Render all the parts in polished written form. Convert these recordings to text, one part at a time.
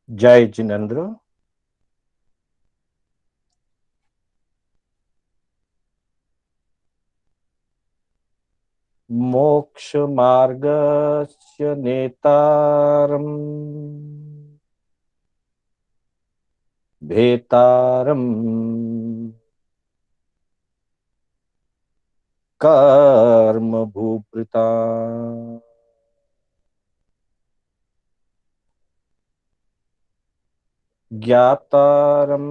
जय जिनेन्द्र। मोक्ष मार्गस्य नेतारम् भेतारम् कर्म भूभृता ज्ञातारम्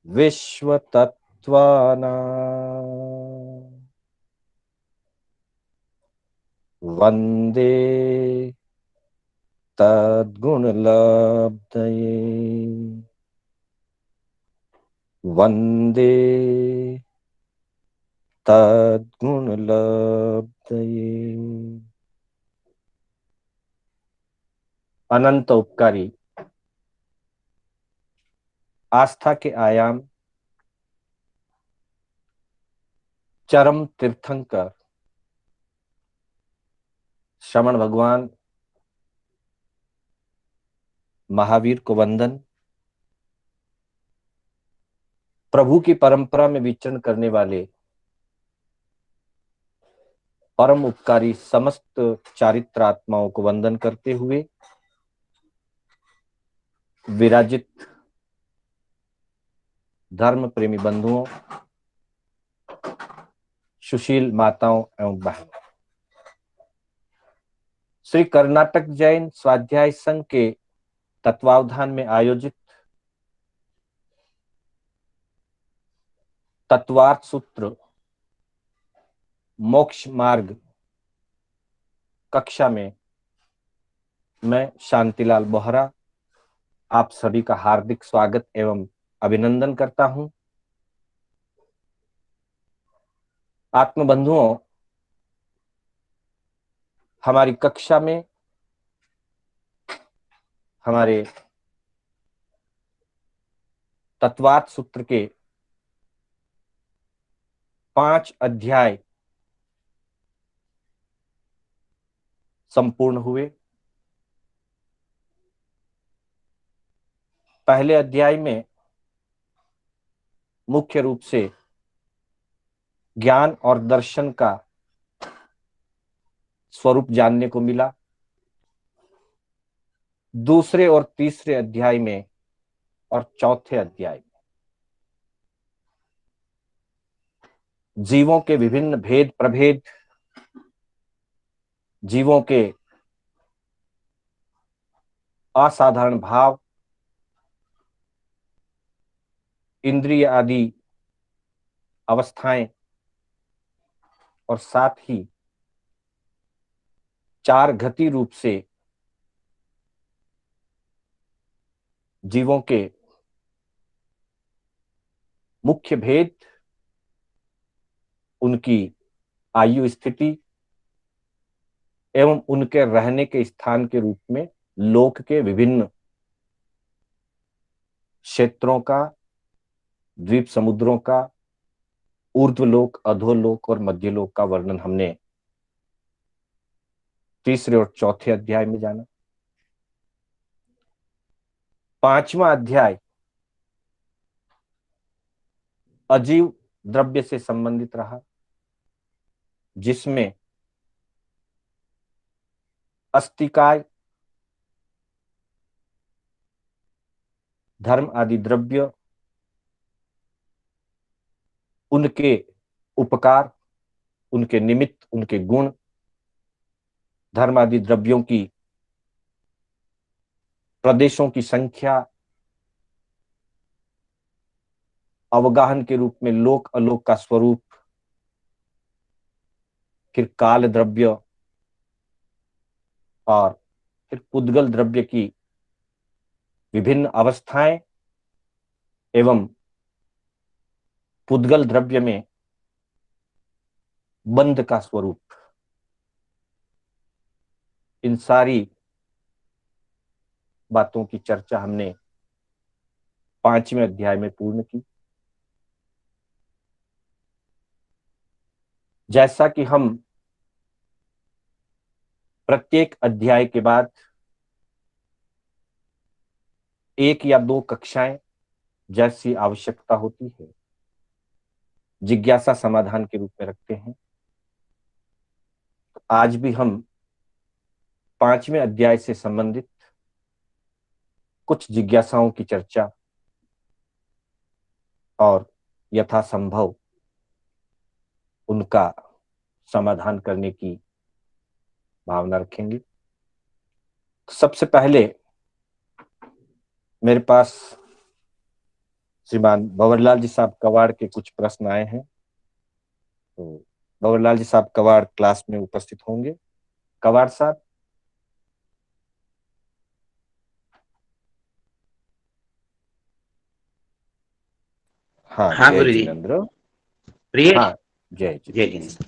विश्वतत्त्वानाम् वन्दे तद्गुणलब्धये। वन्दे तद्गुणलब्धये। अनंत उपकारी आस्था के आयाम चरम तीर्थंकर श्रवण भगवान महावीर को वंदन। प्रभु की परंपरा में विचरण करने वाले परम उपकारी समस्त चारित्रात्माओं को वंदन करते हुए विराजित धर्म प्रेमी बंधुओं, सुशील माताओं एवं बहनों, श्री कर्नाटक जैन स्वाध्याय संघ के तत्वावधान में आयोजित तत्वार्थ सूत्र मोक्ष मार्ग कक्षा में मैं शांतिलाल बोहरा आप सभी का हार्दिक स्वागत एवं अभिनंदन करता हूं। आत्म बंधुओं, हमारी कक्षा में हमारे तत्वार्थ सूत्र के 5 अध्याय संपूर्ण हुए। पहले अध्याय में मुख्य रूप से ज्ञान और दर्शन का स्वरूप जानने को मिला। दूसरे और तीसरे अध्याय में और चौथे अध्याय में जीवों के विभिन्न भेद प्रभेद, जीवों के असाधारण भाव, इंद्रिय आदि अवस्थाएं और साथ ही 4 गति रूप से जीवों के मुख्य भेद, उनकी आयु स्थिति एवं उनके रहने के स्थान के रूप में लोक के विभिन्न क्षेत्रों का, द्वीप समुद्रों का, ऊर्ध्वलोक, अधोलोक और मध्यलोक का वर्णन हमने तीसरे और चौथे अध्याय में जाना। 5वां अध्याय अजीव द्रव्य से संबंधित रहा, जिसमें अस्तिकाय, धर्म आदि द्रव्य, उनके उपकार, उनके निमित्त, उनके गुण, धर्म आदि द्रव्यों की प्रदेशों की संख्या, अवगाहन के रूप में लोक अलोक का स्वरूप, फिर काल द्रव्य और फिर पुद्गल द्रव्य की विभिन्न अवस्थाएं एवं पुद्गल द्रव्य में बंध का स्वरूप, इन सारी बातों की चर्चा हमने 5वें अध्याय में पूर्ण की। जैसा कि हम प्रत्येक अध्याय के बाद 1 या 2 कक्षाएं जैसी आवश्यकता होती है जिज्ञासा समाधान के रूप में रखते हैं। आज भी हम 5वें अध्याय से संबंधित कुछ जिज्ञासाओं की चर्चा और यथासंभव उनका समाधान करने की भावना रखेंगे। सबसे पहले मेरे पास श्रीमान भंवरलाल जी साहब कवाड़ के कुछ प्रश्न आए हैं, तो भंवरलाल जी साहब कवाड़ क्लास में उपस्थित होंगे। कवाड़ साहब। हाँ, हाँ जय गुरु जी। जिनेन्द्र। प्रिय हाँ, जय जय जिनेन्द्र। जिनेन्द्र।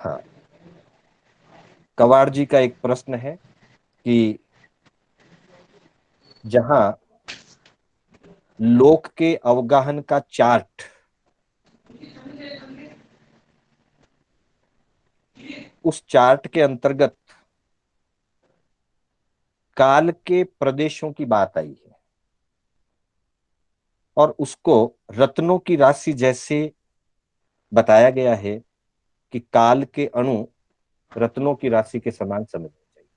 हाँ, कवाड़ जी का एक प्रश्न है कि जहां लोक के अवगाहन का चार्ट उस चार्ट के अंतर्गत काल के प्रदेशों की बात आई है और उसको रत्नों की राशि जैसे बताया गया है कि काल के अणु रत्नों की राशि के समान समझने चाहिए।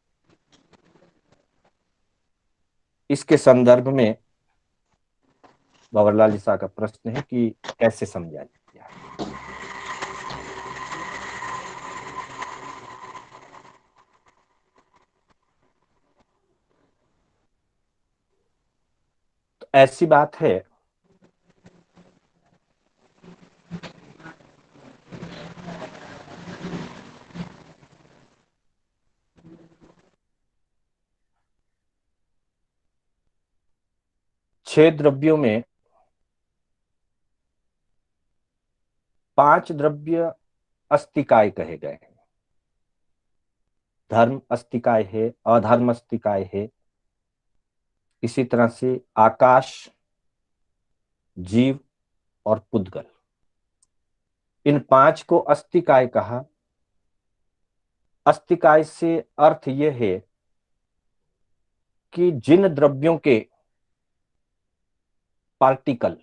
इसके संदर्भ में भंवरलाल जी साहब का प्रश्न है कि कैसे समझा जाए। तो ऐसी बात है छह द्रव्यों में 5 द्रव्य अस्तिकाय कहे गए हैं। धर्म अस्तिकाय है, अधर्म अस्तिकाय है, इसी तरह से आकाश, जीव और पुद्गल, इन 5 को अस्तिकाय कहा। अस्तिकाय से अर्थ यह है कि जिन द्रव्यों के पार्टिकल,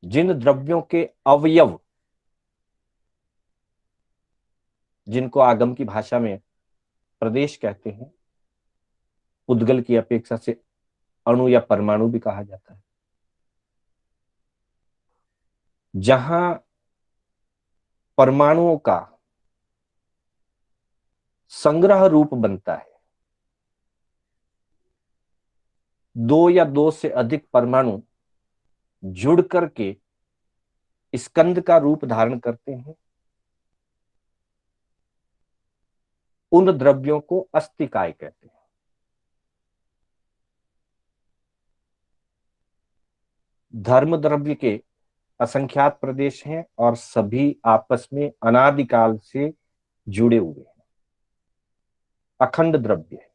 जिन द्रव्यों के अवयव, जिनको आगम की भाषा में प्रदेश कहते हैं, पुद्गल की अपेक्षा से अणु या परमाणु भी कहा जाता है, जहां परमाणुओं का संग्रह रूप बनता है, 2 या 2 से अधिक परमाणु जुड़ करके स्कंद का रूप धारण करते हैं, उन द्रव्यों को अस्तिकाय कहते हैं। धर्म द्रव्य के असंख्यात प्रदेश हैं और सभी आपस में अनादिकाल से जुड़े हुए हैं, अखंड द्रव्य है।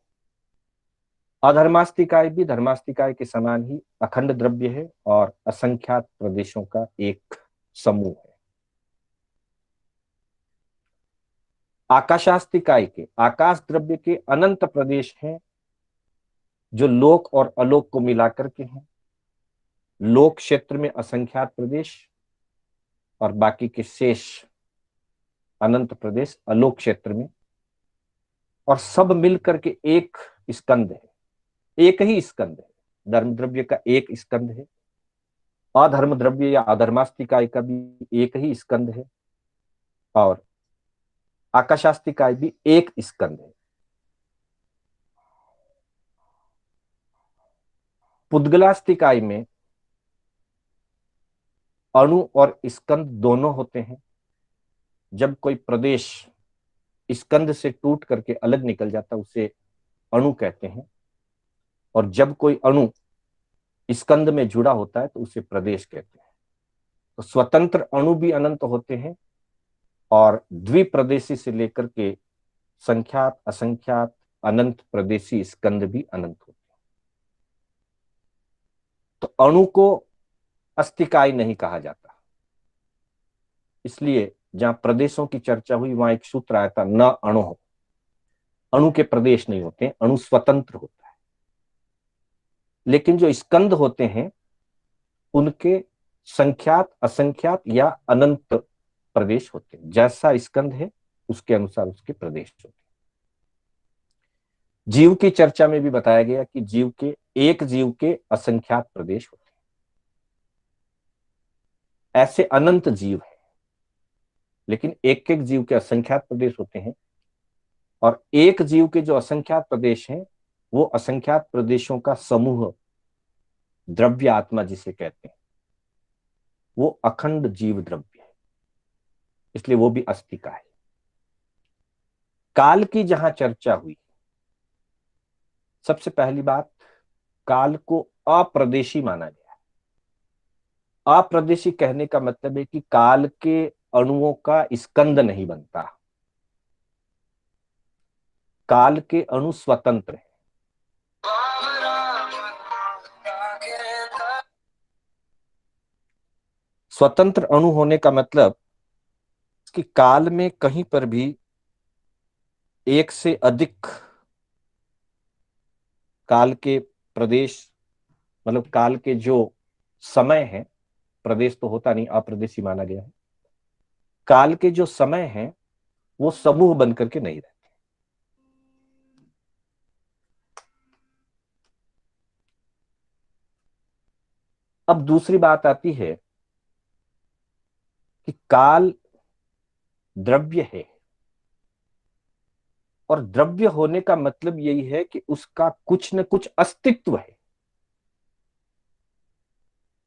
अधर्मास्तिकाय भी धर्मास्तिकाय के समान ही अखंड द्रव्य है और असंख्यात प्रदेशों का एक समूह है। आकाशास्तिकाय के आकाश द्रव्य के अनंत प्रदेश हैं जो लोक और अलोक को मिलाकर के हैं। लोक क्षेत्र में असंख्यात प्रदेश और बाकी के शेष अनंत प्रदेश अलोक क्षेत्र में, और सब मिलकर के एक स्कंद है, एक ही स्कंद है। धर्म द्रव्य का एक स्कंद है, अधर्म द्रव्य या अधर्मास्तिकाय का भी एक ही स्कंद है और आकाशास्तिकाय भी एक स्कंद है। पुद्गलास्तिकाय में अणु और स्कंद दोनों होते हैं। जब कोई प्रदेश स्कंद से टूट करके अलग निकल जाता उसे अणु कहते हैं, और जब कोई अणु स्कंद में जुड़ा होता है तो उसे प्रदेश कहते हैं। तो स्वतंत्र अणु भी अनंत होते हैं और द्विप्रदेशी से लेकर के संख्यात, असंख्यात, अनंत प्रदेशी स्कंद भी अनंत होते हैं। तो अणु को अस्तिकाय नहीं कहा जाता, इसलिए जहां प्रदेशों की चर्चा हुई वहां एक सूत्र आया था, न अणु। अणु के प्रदेश नहीं होते, अणु स्वतंत्र होता है। लेकिन जो स्कंद होते हैं उनके संख्यात, असंख्यात या अनंत प्रदेश होते हैं। जैसा स्कंद है उसके अनुसार उसके प्रदेश होते हैं। जीव की चर्चा में भी बताया गया कि एक जीव के असंख्यात प्रदेश होते हैं। ऐसे अनंत जीव हैं, लेकिन एक एक जीव के असंख्यात प्रदेश होते हैं। और एक जीव के जो असंख्यात प्रदेश हैं वो असंख्यात प्रदेशों का समूह, द्रव्य आत्मा जिसे कहते हैं, वो अखंड जीव द्रव्य है, इसलिए वो भी अस्थि का है। काल की जहां चर्चा हुई, सबसे पहली बात, काल को अप्रदेशी माना गया। अप्रदेशी कहने का मतलब है कि काल के अणुओं का स्कंद नहीं बनता, काल के अणु स्वतंत्र है। स्वतंत्र अणु होने का मतलब कि काल में कहीं पर भी एक से अधिक काल के प्रदेश, मतलब काल के जो समय है, प्रदेश तो होता नहीं, अप्रदेशी माना गया है। काल के जो समय है वो समूह बनकर के नहीं रहते। अब दूसरी बात आती है कि काल द्रव्य है, और द्रव्य होने का मतलब यही है कि उसका कुछ न कुछ अस्तित्व है।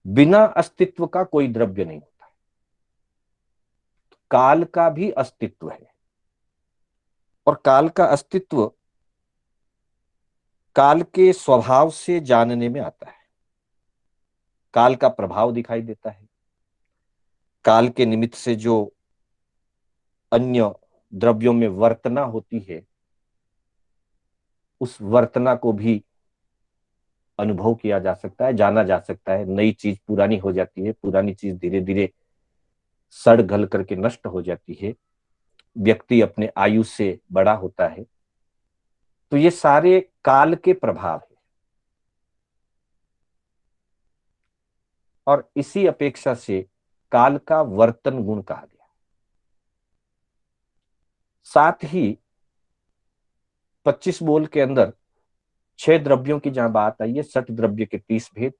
बिना अस्तित्व का कोई द्रव्य नहीं होता है। काल का भी अस्तित्व है, और काल का अस्तित्व काल के स्वभाव से जानने में आता है। काल का प्रभाव दिखाई देता है। काल के निमित्त से जो अन्य द्रव्यों में वर्तना होती है, उस वर्तना को भी अनुभव किया जा सकता है, जाना जा सकता है। नई चीज पुरानी हो जाती है, पुरानी चीज धीरे धीरे सड़ गल करके नष्ट हो जाती है, व्यक्ति अपने आयु से बड़ा होता है। तो ये सारे काल के प्रभाव है, और इसी अपेक्षा से काल का वर्तन गुण कहा गया। साथ ही 25 बोल के अंदर 6 द्रव्यों की जहां बात आई है, 60 द्रव्य के 30 भेद,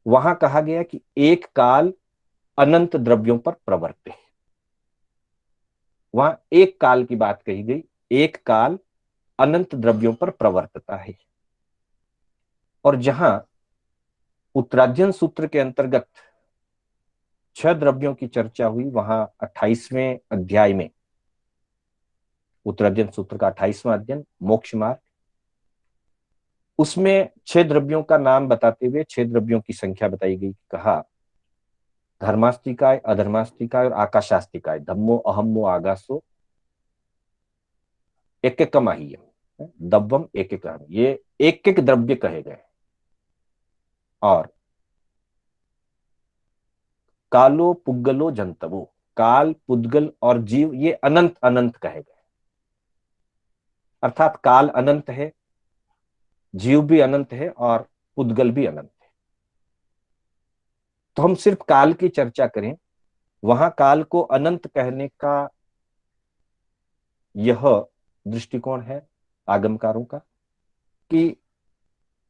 वहां कहा गया कि एक काल अनंत द्रव्यों पर प्रवर्त है। वहां एक काल की बात कही गई, एक काल अनंत द्रव्यों पर प्रवर्तता है। और जहां उत्तराध्ययन सूत्र के अंतर्गत 6 द्रव्यों की चर्चा हुई, वहां 28वें अध्याय में, उत्तराध्ययन सूत्र का 28वां अध्ययन मोक्ष मार्ग, उसमें 6 द्रव्यों का नाम बताते हुए 6 द्रव्यों की संख्या बताई गई। कहा धर्मास्तिकाय, अधर्मास्तिकाय और आकाशास्तिकाय, धम्मो अहम्मो आगासो एक एक कमाहियम, दब्बम एक एक, ये एक एक द्रव्य कहे गए। और कालो पुद्गलो जंतवो, काल, पुद्गल और जीव ये अनंत अनंत कहे गए। अर्थात काल अनंत है, जीव भी अनंत है, और पुद्गल भी अनंत है। तो हम सिर्फ काल की चर्चा करें, वहां काल को अनंत कहने का यह दृष्टिकोण है आगमकारों का कि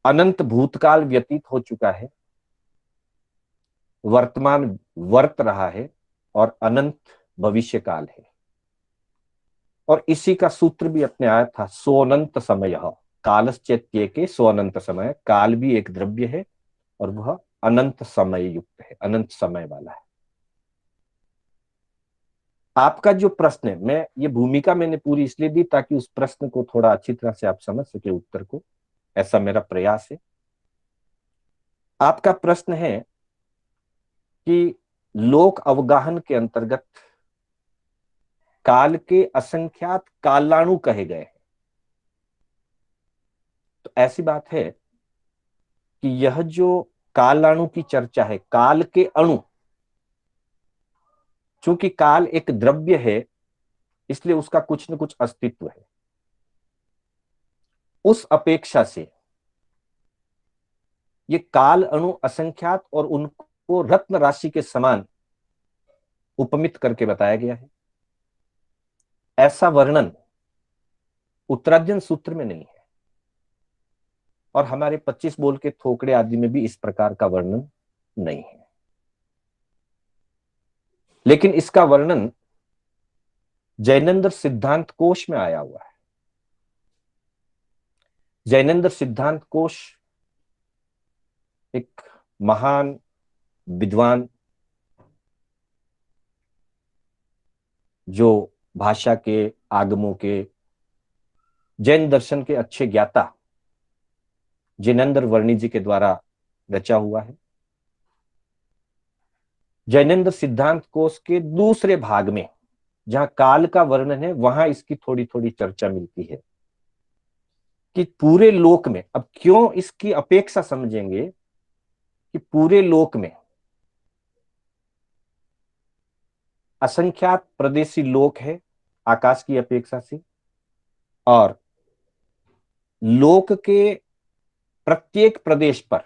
अनंत भूतकाल व्यतीत हो चुका है, वर्तमान वर्त रहा है, और अनंत भविष्य काल है। और इसी का सूत्र भी अपने आया था, सोअनंत समय, कालश्चैत्य के सोअनंत समय। काल भी एक द्रव्य है और वह अनंत समय युक्त है, अनंत समय वाला है। आपका जो प्रश्न है, मैं ये भूमिका मैंने पूरी इसलिए दी ताकि उस प्रश्न को थोड़ा अच्छी तरह से आप समझ सके उत्तर को, ऐसा मेरा प्रयास है। आपका प्रश्न है कि लोक अवगाहन के अंतर्गत काल के असंख्यात कालाणु कहे गए हैं। तो ऐसी बात है कि यह जो कालाणु की चर्चा है, काल के अणु, चूंकि काल एक द्रव्य है, इसलिए उसका कुछ न कुछ अस्तित्व है। उस अपेक्षा से ये काल अणु असंख्यात और उनको रत्न राशि के समान उपमित करके बताया गया है। ऐसा वर्णन उत्तरार्जुन सूत्र में नहीं है, और हमारे 25 बोल के थोकड़े आदि में भी इस प्रकार का वर्णन नहीं है। लेकिन इसका वर्णन जैनेन्द्र सिद्धांत कोश में आया हुआ है। जैनेन्द्र सिद्धांत कोश एक महान विद्वान, जो भाषा के, आगमों के, जैन दर्शन के अच्छे ज्ञाता जैनेन्द्र वर्णी जी के द्वारा रचा हुआ है। जैनेन्द्र सिद्धांत कोश के दूसरे भाग में जहां काल का वर्णन है, वहां इसकी थोड़ी थोड़ी चर्चा मिलती है कि पूरे लोक में, अब क्यों इसकी अपेक्षा समझेंगे कि पूरे लोक में असंख्यात प्रदेशी लोक है आकाश की अपेक्षा से, और लोक के प्रत्येक प्रदेश पर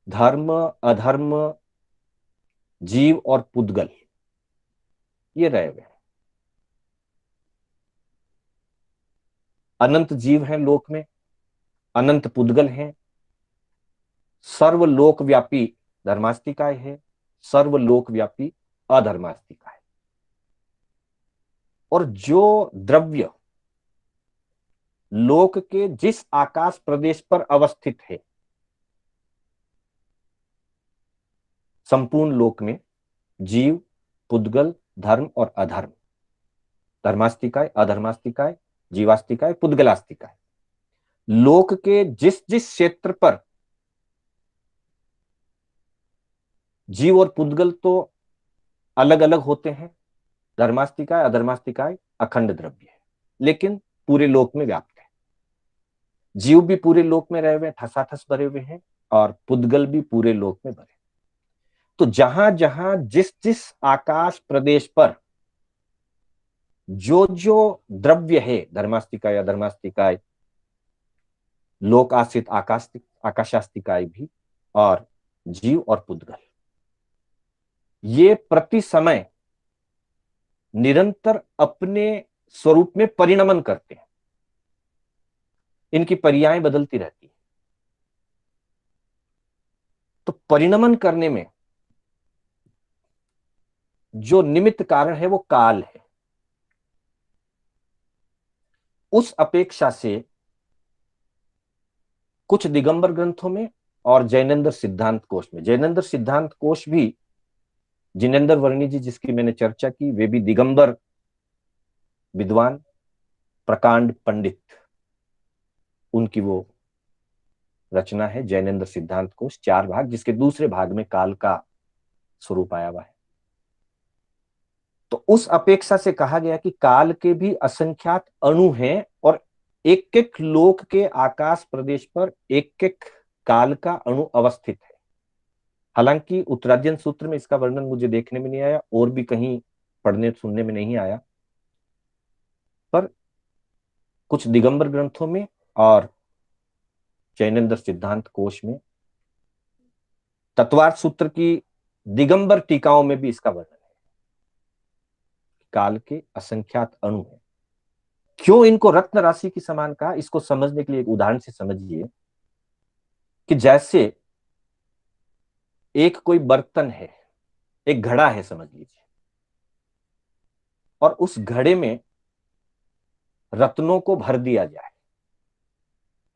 धर्म, अधर्म, जीव और पुद्गल ये रहे हुए हैं। अनंत जीव हैं लोक में, अनंत पुद्गल हैं, सर्वलोकव्यापी धर्मास्तिकाय है, सर्वलोकव्यापी अधर्मास्तिकाय। और जो द्रव्य लोक के जिस आकाश प्रदेश पर अवस्थित है, संपूर्ण लोक में जीव, पुद्गल, धर्म और अधर्म, धर्मास्तिकाय, अधर्मास्तिकाय, जीवास्तिकाय, पुद्गलास्तिकाय, लोक के जिस जिस क्षेत्र पर जीव और पुद्गल तो अलग अलग होते हैं, धर्मास्तिकाय, अधर्मास्तिकाय अखंड द्रव्य है, लेकिन पूरे लोक में व्याप्त है। जीव भी पूरे लोक में रहे हुए, ठसाठस भरे हुए हैं, और पुद्गल भी पूरे लोक में भरे। तो जहां जहां जिस जिस आकाश प्रदेश पर जो जो द्रव्य है, धर्मास्तिकाय, अधर्मास्तिकाय, लोक आश्रित आकाशास्तिकाय भी, और जीव और पुद्गल, ये प्रति समय निरंतर अपने स्वरूप में परिणमन करते हैं। इनकी पर्यायें बदलती रहती है। तो परिणमन करने में जो निमित्त कारण है वो काल है। उस अपेक्षा से कुछ दिगंबर ग्रंथों में और जैनेन्द्र सिद्धांत कोश में, जैनेन्द्र सिद्धांत कोश भी जिनेन्द्र वर्णी जी जिसकी मैंने चर्चा की, वे भी दिगंबर विद्वान, प्रकांड पंडित, उनकी वो रचना है जैनेन्द्र सिद्धांत कोश, 4 भाग, जिसके दूसरे भाग में काल का स्वरूप आया हुआ है। तो उस अपेक्षा से कहा गया कि काल के भी असंख्यात अणु हैं, और एक एक लोक के आकाश प्रदेश पर एक एक काल का अणु अवस्थित है। हालांकि उत्तरार्जुन सूत्र में इसका वर्णन मुझे देखने में नहीं आया, और भी कहीं पढ़ने सुनने में नहीं आया, पर कुछ दिगंबर ग्रंथों में और जैनेन्द्र सिद्धांत कोश में, तत्वार्थ सूत्र की दिगंबर टीकाओं में भी इसका वर्णन है। काल के असंख्यात अणु है। क्यों इनको रत्न राशि की समान कहा, इसको समझने के लिए एक उदाहरण से समझिए कि जैसे एक कोई बर्तन है, एक घड़ा है समझ लीजिए, और उस घड़े में रत्नों को भर दिया जाए,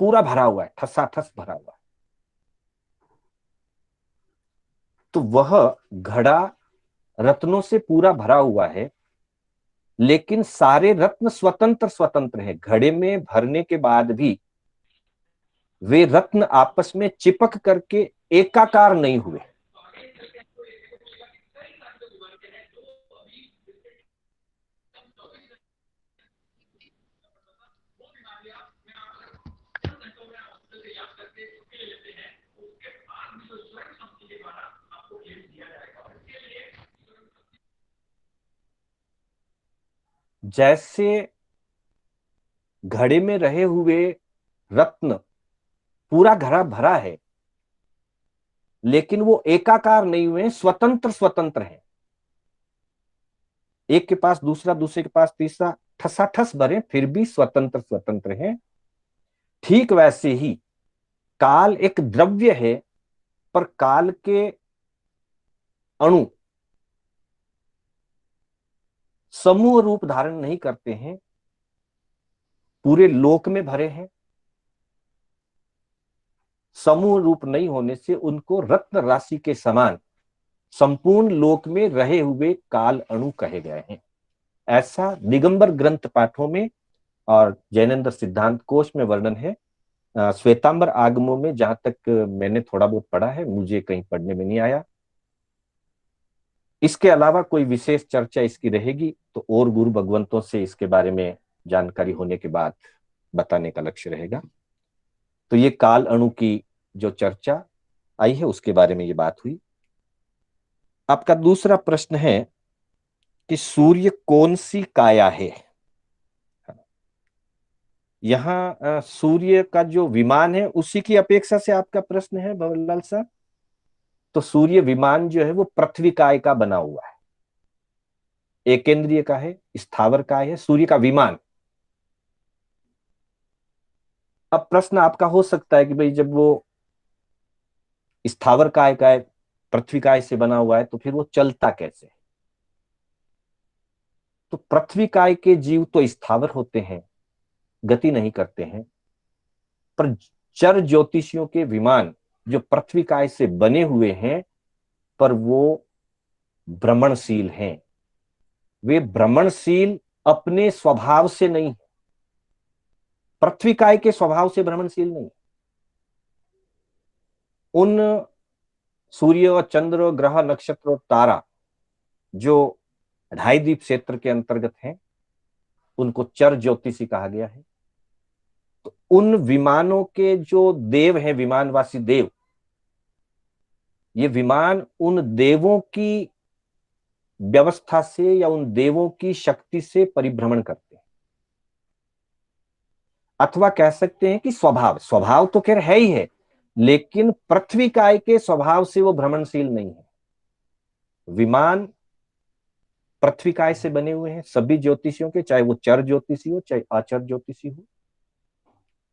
पूरा भरा हुआ है, ठसाठस भरा हुआ है, तो वह घड़ा रत्नों से पूरा भरा हुआ है, लेकिन सारे रत्न स्वतंत्र स्वतंत्र हैं। घड़े में भरने के बाद भी वे रत्न आपस में चिपक करके एकाकार नहीं हुए। जैसे घड़े में रहे हुए रत्न पूरा घड़ा भरा है, लेकिन वो एकाकार नहीं हुए, स्वतंत्र स्वतंत्र हैं। एक के पास दूसरा, दूसरे के पास तीसरा, ठसाठस भरे, फिर भी स्वतंत्र स्वतंत्र हैं। ठीक वैसे ही काल एक द्रव्य है, पर काल के अणु समूह रूप धारण नहीं करते हैं, पूरे लोक में भरे हैं। समूह रूप नहीं होने से उनको रत्न राशि के समान संपूर्ण लोक में रहे हुए काल अणु कहे गए हैं। ऐसा दिगंबर ग्रंथ पाठों में और जैनेन्द्र सिद्धांत कोश में वर्णन है। श्वेतांबर आगमों में जहां तक मैंने थोड़ा बहुत पढ़ा है, मुझे कहीं पढ़ने में नहीं आया। इसके अलावा कोई विशेष चर्चा इसकी रहेगी तो और गुरु भगवंतों से इसके बारे में जानकारी होने के बाद बताने का लक्ष्य रहेगा। तो ये काल अणु की जो चर्चा आई है उसके बारे में ये बात हुई। आपका दूसरा प्रश्न है कि सूर्य कौन सी काया है। यहाँ सूर्य का जो विमान है उसी की अपेक्षा से आपका प्रश्न है भवरलाल साहब। तो सूर्य विमान जो है वो पृथ्वी काय का बना हुआ है, एकेंद्रीय का है, स्थावर काय है, सूर्य का विमान। अब प्रश्न आपका हो सकता है कि भाई जब वो स्थावर काय का है, पृथ्वी काय से बना हुआ है, तो फिर वो चलता कैसे है। तो पृथ्वी काय के जीव तो स्थावर होते हैं, गति नहीं करते हैं, पर चर ज्योतिषियों के विमान जो पृथ्वी काय से बने हुए हैं, पर वो भ्रमणशील हैं। वे भ्रमणशील अपने स्वभाव से नहीं, पृथ्वी काय के स्वभाव से भ्रमणशील नहीं। उन सूर्य और चंद्र और ग्रह नक्षत्र और तारा जो 2.5 क्षेत्र के अंतर्गत हैं, उनको चर ज्योतिषी कहा गया है। तो उन विमानों के जो देव हैं, विमानवासी देव, ये विमान उन देवों की व्यवस्था से या उन देवों की शक्ति से परिभ्रमण करते हैं। अथवा कह सकते हैं कि स्वभाव स्वभाव तो खैर है ही है, लेकिन पृथ्वी काय के स्वभाव से वो भ्रमणशील नहीं है। विमान पृथ्वी काय से बने हुए हैं सभी ज्योतिषियों के, चाहे वो चर ज्योतिषी हो चाहे अचर ज्योतिषी हो।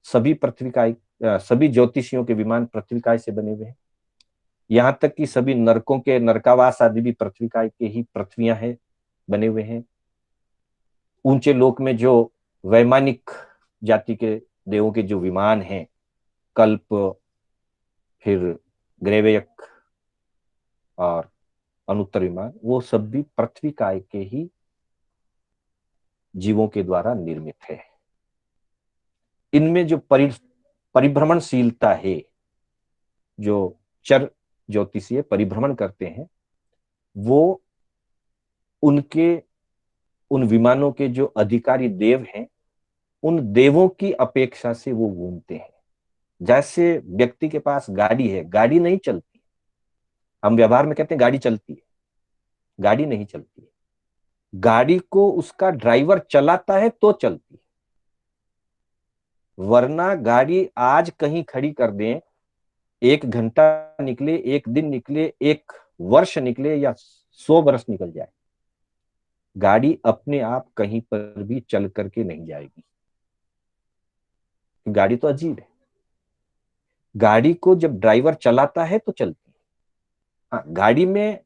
सभी पृथ्वी काय, सभी ज्योतिषियों के विमान पृथ्वी काय से बने हुए हैं। यहां तक कि सभी नरकों के नरकावास आदि भी पृथ्वी काय के ही पृथ्वियां हैं, बने हुए हैं। ऊंचे लोक में जो वैमानिक जाति के देवों के जो विमान हैं, कल्प, फिर ग्रेवयक और अनुत्तर विमान, वो सब भी पृथ्वी काय के ही जीवों के द्वारा निर्मित है। इनमें जो परिभ्रमणशीलता है, जो चर ज्योतिषीय परिभ्रमण करते हैं, वो उनके उन विमानों के जो अधिकारी देव हैं, उन देवों की अपेक्षा से वो घूमते हैं। जैसे व्यक्ति के पास गाड़ी है, गाड़ी नहीं चलती, हम व्यवहार में कहते हैं गाड़ी चलती है, गाड़ी नहीं चलती है। गाड़ी को उसका ड्राइवर चलाता है तो चलती है, वरना गाड़ी आज कहीं खड़ी कर दें, 1 घंटा निकले, 1 दिन निकले, 1 वर्ष निकले या 100 वर्ष निकल जाए, गाड़ी अपने आप कहीं पर भी चल करके नहीं जाएगी। गाड़ी तो अजीब है, गाड़ी को जब ड्राइवर चलाता है तो चलती है। हाँ, गाड़ी में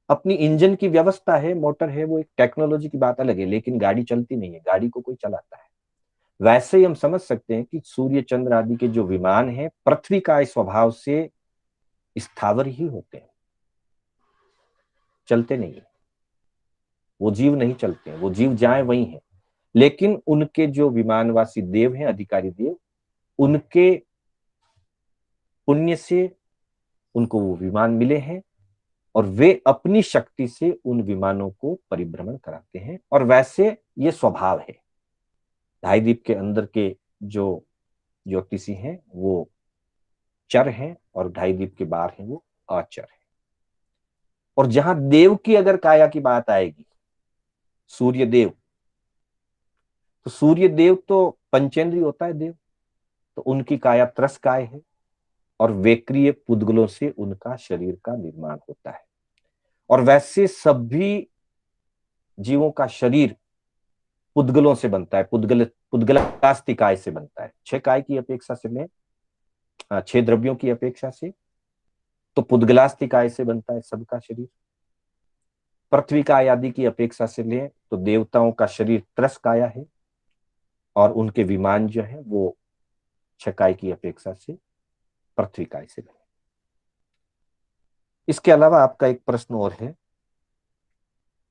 अपनी इंजन की व्यवस्था है, मोटर है, वो एक टेक्नोलॉजी की बात अलग है, लेकिन गाड़ी चलती नहीं है, गाड़ी को कोई चलाता है। वैसे ही हम समझ सकते हैं कि सूर्य चंद्र आदि के जो विमान हैं, पृथ्वी का स्वभाव से स्थावर ही होते हैं, चलते नहीं है। वो जीव नहीं चलते हैं, वो जीव जाए वही है। लेकिन उनके जो विमानवासी देव हैं, अधिकारी देव, उनके पुण्य से उनको वो विमान मिले हैं और वे अपनी शक्ति से उन विमानों को परिभ्रमण कराते हैं। और वैसे ये स्वभाव है। 2.5 के अंदर के जो ज्योतिषी हैं वो चर हैं और 2.5 के बाहर हैं वो अचर है। और जहां देव की अगर काया की बात आएगी, सूर्य देव, तो सूर्य देव तो पंचेंद्रिय होता है देव, तो उनकी काया त्रस्काय है और वेक्रिय पुद्गलों से उनका शरीर का निर्माण होता है। और वैसे सभी जीवों का शरीर पुद्गलों से बनता है, पुद्गलास्तिकाय से बनता है। 6 काय की अपेक्षा से लें, 6 द्रव्यों की अपेक्षा से तो पुद्गलास्तिकाय से बनता है सबका शरीर। पृथ्वी काय आदि की अपेक्षा से लें तो देवताओं का शरीर त्रस्काया है और उनके विमान जो है वो 6 काय की अपेक्षा से पृथ्वी काय से बने। इसके अलावा आपका एक प्रश्न और है,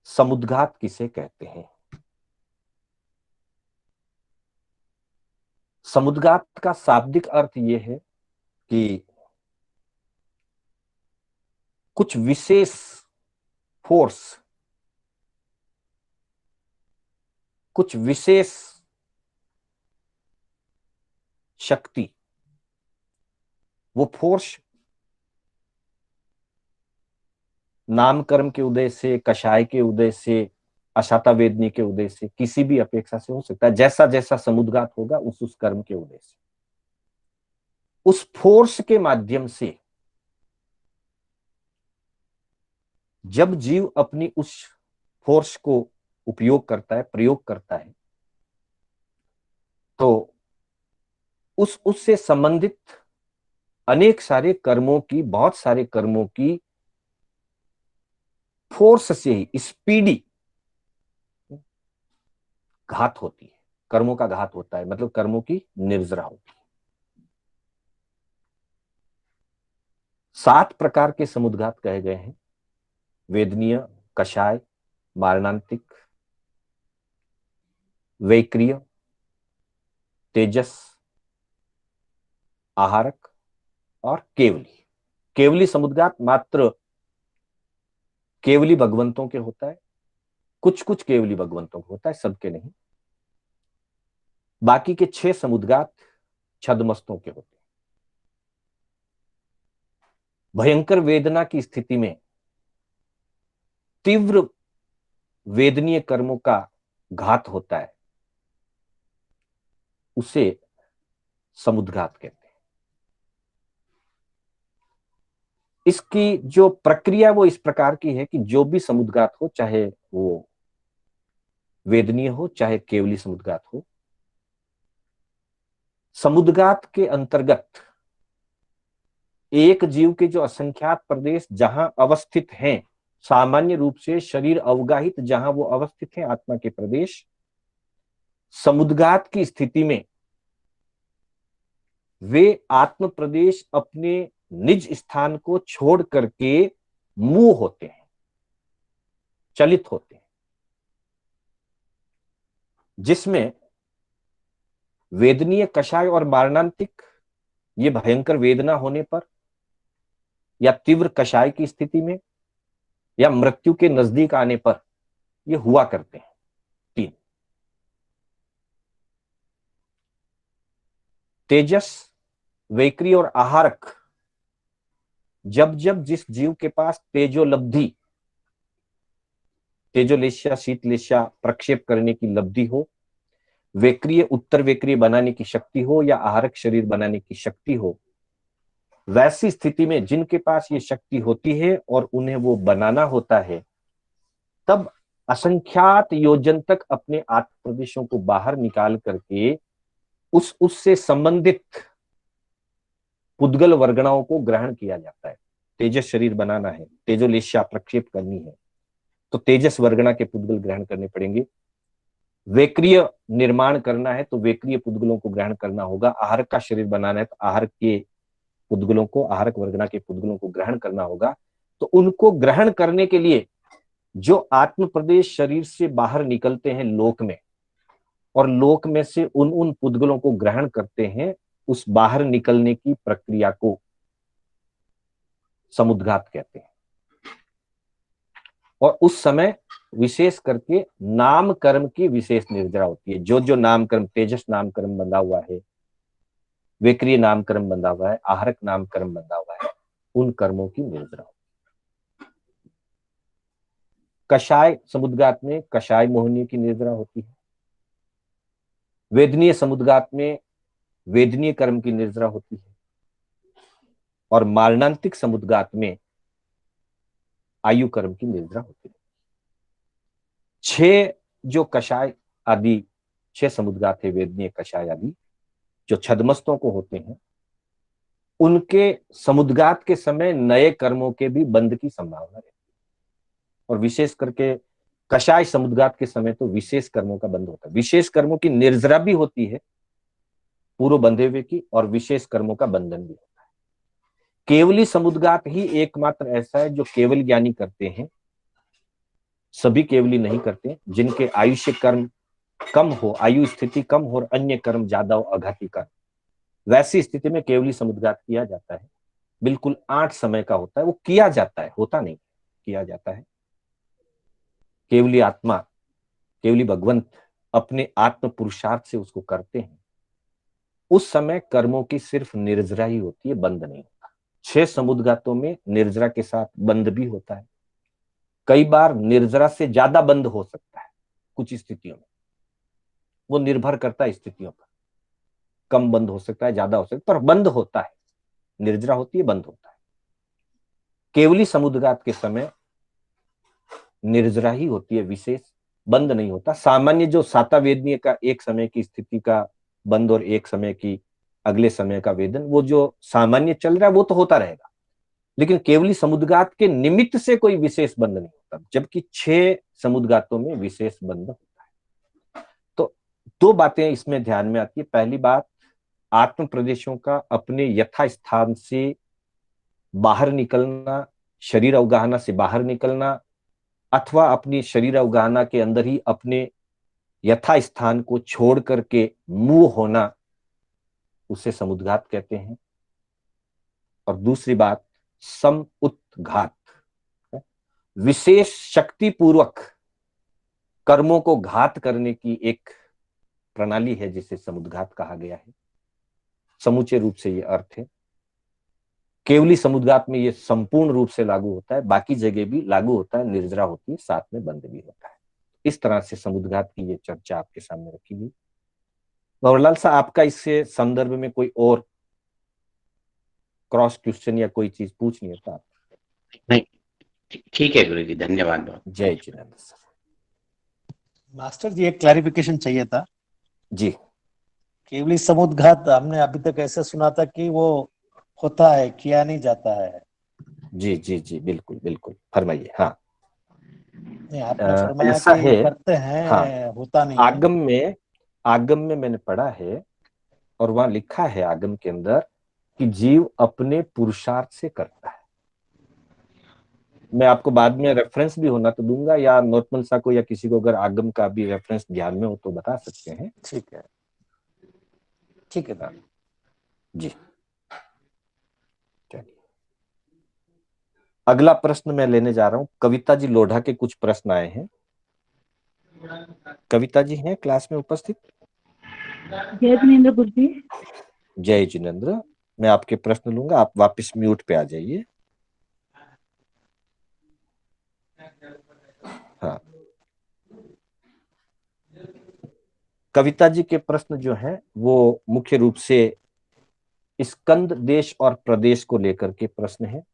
समुद्घात किसे कहते हैं? समुद्घात का शाब्दिक अर्थ यह है कि कुछ विशेष फोर्स, कुछ विशेष शक्ति, वो फोर्स नामकर्म के उदय से, कषाय के उदय से, अशाता वेदनी के उदय से, किसी भी अपेक्षा से हो सकता है। जैसा जैसा समुद्घात होगा उस कर्म के उदय से, उस फोर्स के माध्यम से जब जीव अपनी उस फोर्स को उपयोग करता है, प्रयोग करता है, तो उससे संबंधित अनेक सारे कर्मों की, बहुत सारे कर्मों की फोर्स से ही स्पीडी घात होती है, कर्मों का घात होता है, मतलब कर्मों की निर्जरा होती है। 7 प्रकार के समुद्घात कहे गए हैं, वेदनीय, कषाय, मारणांतिक, वैक्रिय, तेजस, आहारक और केवली। केवली समुद्घात मात्र केवली भगवंतों के होता है, कुछ कुछ केवली भगवंतों को होता है, सबके नहीं। बाकी के 6 समुद्घात छद्मस्तों के होते हैं। भयंकर वेदना की स्थिति में तीव्र वेदनीय कर्मों का घात होता है, उसे समुद्घात कहते हैं। इसकी जो प्रक्रिया वो इस प्रकार की है कि जो भी समुद्घात हो, चाहे वो वेदनीय हो चाहे केवली समुद्घात हो, समुद्घात के अंतर्गत एक जीव के जो असंख्यात प्रदेश जहां अवस्थित हैं, सामान्य रूप से शरीर अवगाहित जहां वो अवस्थित हैं, आत्मा के प्रदेश, समुद्घात की स्थिति में वे आत्म प्रदेश अपने निज स्थान को छोड़ करके मूव होते हैं, चलित होते हैं, जिसमें वेदनीय, कषाय और मारणांतिक ये भयंकर वेदना होने पर या तीव्र कषाय की स्थिति में या मृत्यु के नजदीक आने पर ये हुआ करते हैं। 3 तेजस, वैक्री और आहारक, जब जब जिस जीव के पास तेजोलब्धि, तेजोलेश्या, शीतलेश्या प्रक्षेप करने की लब्धि हो, वैक्रिय, उत्तर वैक्रिय बनाने की शक्ति हो या आहारक शरीर बनाने की शक्ति हो, वैसी स्थिति में जिनके पास ये शक्ति होती है और उन्हें वो बनाना होता है, तब असंख्यात योजन तक अपने आत्म प्रदेशों को बाहर निकाल करके उससे संबंधित पुद्गल वर्गणाओं को ग्रहण किया जाता है। तेजस शरीर बनाना है, तेजोलेश्या प्रक्षेप करनी है, तो तेजस वर्गणा के पुद्गल ग्रहण करने पड़ेंगे। वैक्रिय निर्माण करना है तो वैक्रिय पुद्गलों को ग्रहण करना होगा। आहारक का शरीर बनाना है तो आहारक के पुद्गलों को, आहारक वर्गणा के पुद्गलों को ग्रहण करना होगा। तो उनको ग्रहण करने के लिए जो आत्म प्रदेश शरीर से बाहर निकलते हैं लोक में, और लोक में से उन उन पुद्गलों को ग्रहण करते हैं, उस बाहर निकलने की प्रक्रिया को समुद्घात कहते हैं। और उस समय विशेष करके नाम कर्म की विशेष निर्जरा होती है। जो जो नाम कर्म, तेजस नाम कर्म बंधा हुआ है, वैक्रिय नाम कर्म बंधा हुआ है, आहारक नाम कर्म बंधा हुआ है, उन कर्मों की निर्जरा होती है। कषाय समुद्घात में कषाय मोहिनी की निर्जरा होती है। वेदनीय समुद्घात में वेदनीय कर्म की निर्जरा होती है और मारणांतिक समुद्घात में आयु कर्म की निर्जरा होती है। 6 जो कषाय आदि 6 समुद्घात है वेदनीय कषाय आदि जो छद्मस्तों को होते हैं, उनके समुद्घात के समय नए कर्मों के भी बंध की संभावना रहती है। और विशेष करके कषाय समुद्घात के समय तो विशेष कर्मों का बंध होता है। विशेष कर्मों की निर्जरा भी होती है पूर्व बंधे हुए की, और विशेष कर्मों का बंधन भी होता है। केवली समुद्घात ही एकमात्र ऐसा है जो केवल ज्ञानी करते हैं, सभी केवली नहीं करते। जिनके आयुष्य कर्म कम हो, आयु स्थिति कम हो और अन्य कर्म ज्यादा हो, अघाती कर्म, वैसी स्थिति में केवली समुद्घात किया जाता है। बिल्कुल 8 समय का होता है, वो किया जाता है, होता नहीं, किया जाता है। केवली आत्मा, केवली भगवंत अपने आत्म पुरुषार्थ से उसको करते हैं। उस समय कर्मों की सिर्फ निर्जरा ही होती है, बंध नहीं होता। 6 समुद्घातों में निर्जरा के साथ बंध भी होता है। कई बार निर्जरा से ज्यादा बंध हो सकता है कुछ स्थितियों में, वो निर्भर करता है स्थितियों पर। कम बंद हो सकता है, ज्यादा हो सकता है, पर बंद होता है। निर्जरा होती है, बंद होता है। केवली समुद्घात के समय निर्जरा ही होती है, विशेष बंद नहीं होता। सामान्य जो सातावेदनीय का एक समय की स्थिति का बंद और एक समय की अगले समय का वेदन, वो जो सामान्य चल रहा है वो तो होता रहेगा, लेकिन केवली समुद्घात के निमित्त से कोई विशेष बंद नहीं होता, जबकि 6 समुद्घातों में विशेष बंद होता है। तो 2 बातें इसमें ध्यान में आती है। पहली बात, आत्म प्रदेशों का अपने यथा स्थान से बाहर निकलना, शरीर अवगाहना से बाहर निकलना, अथवा अपनी शरीर अवगाहना के अंदर ही अपने यथा स्थान को छोड़ करके मूव होना, उसे समुद्घात कहते हैं। और दूसरी बात, समुद्घात, विशेष शक्ति पूर्वक कर्मों को घात करने की एक प्रणाली है जिसे समुद्घात कहा गया है। समूचे रूप से ये अर्थ है। केवली समुद्घात में ये संपूर्ण रूप से लागू होता है, बाकी जगह भी लागू होता है, निर्जरा होती है, साथ में बंद भी होता है। इस तरह से समुद्घात की ये चर्चा आपके सामने रखी गई। गौरलाल साहब, आपका इससे संदर्भ में कोई और क्रॉस क्वेश्चन या कोई चीज पूछनी है तो आप? नहीं, ठीक है गुरु जी, धन्यवाद बहुत। जय जिनेन्द्र सर। मास्टर जी, एक क्लैरिफिकेशन चाहिए था जी। केवली समुद्घात हमने अभी तक ऐसे सुना था कि वो होता है, किया नहीं जाता है। जी जी जी, बिल्कुल बिल्कुल, फरमाइए। हाँ, नहीं, आपने फरमाया ऐसा कि है। करते हैं, हाँ, होता नहीं है। आगम में मैंने पढ़ा है, और वहां लिखा है आगम के अंदर कि जीव अपने पुरुषार्थ से करता है। मैं आपको बाद में रेफरेंस भी होना तो दूंगा, या नोटमल सा को या किसी को अगर आगम का भी रेफरेंस ध्यान में हो तो बता सकते हैं। ठीक है, ठीक है। जी, चलिए अगला प्रश्न मैं लेने जा रहा हूं। कविता जी लोढ़ा के कुछ प्रश्न आए हैं। कविता जी हैं क्लास में उपस्थित? जय जिनेन्द्र गुरु जी। जय जिनेन्द्र। मैं आपके प्रश्न लूंगा, आप वापस म्यूट पे आ जाइए। हाँ, कविता जी के प्रश्न जो हैं वो मुख्य रूप से स्कंद देश और प्रदेश को लेकर के प्रश्न है।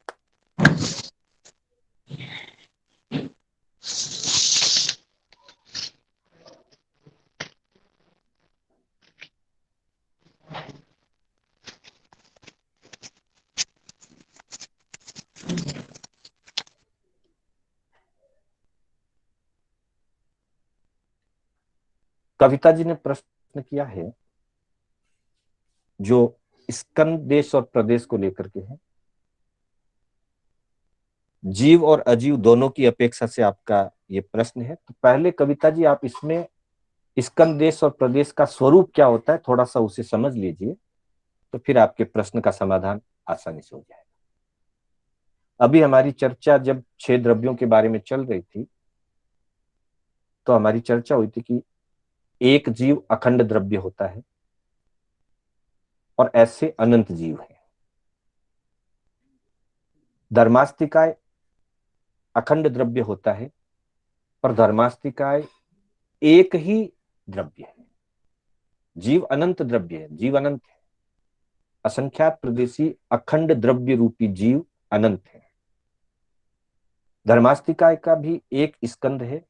कविता जी ने प्रश्न किया है जो स्कंद देश और प्रदेश को लेकर के है। जीव और अजीव दोनों की अपेक्षा से आपका ये प्रश्न है। तो पहले कविता जी आप इसमें स्कंद देश और प्रदेश का स्वरूप क्या होता है थोड़ा सा उसे समझ लीजिए, तो फिर आपके प्रश्न का समाधान आसानी से हो जाएगा। अभी हमारी चर्चा जब 6 द्रव्यों के बारे में चल रही थी तो हमारी चर्चा हुई थी कि एक जीव अखंड द्रव्य होता है और ऐसे अनंत जीव हैं। धर्मास्तिकाय अखंड द्रव्य होता है पर धर्मास्तिकाय एक ही द्रव्य है। जीव अनंत द्रव्य है, जीव अनंत है। असंख्यात प्रदेशी अखंड द्रव्य रूपी जीव अनंत है। धर्मास्तिकाय का भी एक स्कंद है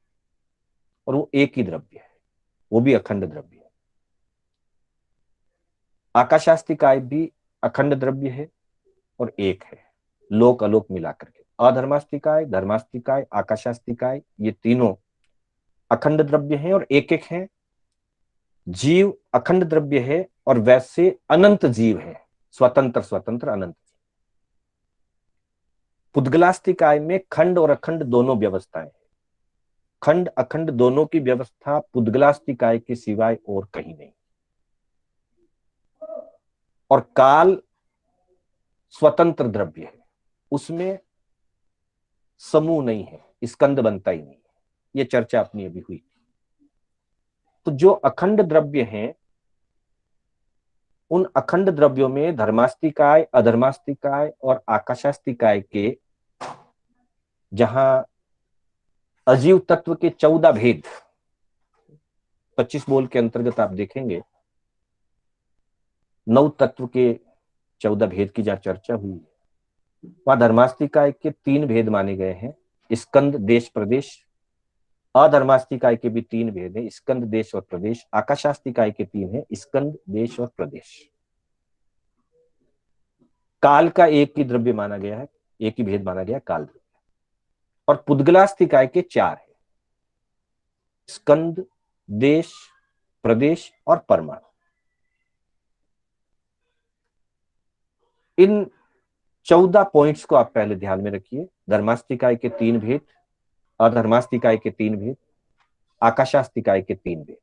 और वो एक ही द्रव्य है, वो भी अखंड द्रव्य है। आकाशास्तिकाय भी अखंड द्रव्य है और एक है, लोक अलोक मिलाकर के। अधर्मास्तिकाय, धर्मास्तिकाय, आकाशास्तिकाय, ये तीनों अखंड द्रव्य हैं और एक एक हैं। जीव अखंड द्रव्य है और वैसे अनंत जीव है, स्वतंत्र स्वतंत्र अनंत। पुद्गलास्तिकाय में खंड और अखंड दोनों व्यवस्थाएं हैं। खंड अखंड दोनों की व्यवस्था पुद्गलास्तिकाय के सिवाय और कहीं नहीं। और काल स्वतंत्र द्रव्य है, उसमें समूह नहीं है, स्कंद बनता ही नहीं है। ये चर्चा अपनी अभी हुई। तो जो अखंड द्रव्य हैं, उन अखंड द्रव्यों में धर्मास्तिकाय, अधर्मास्तिकाय और आकाशास्तिकाय के जहां अजीव तत्व के 14 भेद 25 बोल के अंतर्गत आप देखेंगे, 9 तत्व के 14 भेद की जहां चर्चा हुई है, वहां धर्मास्तिकाय के 3 भेद माने गए हैं, स्कंद, देश, प्रदेश। अधर्मास्तिकाय के भी 3 भेद हैं, स्कंद, देश और प्रदेश। आकाशास्तिकाय के 3 हैं, स्कंद, देश और प्रदेश। काल का एक ही द्रव्य माना गया है, एक ही भेद माना गया, काल द्रव्य। और पुद्गलास्तिकाय के 4 है, स्कंद, देश, प्रदेश और परमाणु। इन 14 पॉइंट्स को आप पहले ध्यान में रखिए। धर्मास्तिकाय के 3 भेद, अधर्मास्तिकाय के 3 भेद, आकाशास्तिकाय के 3 भेद,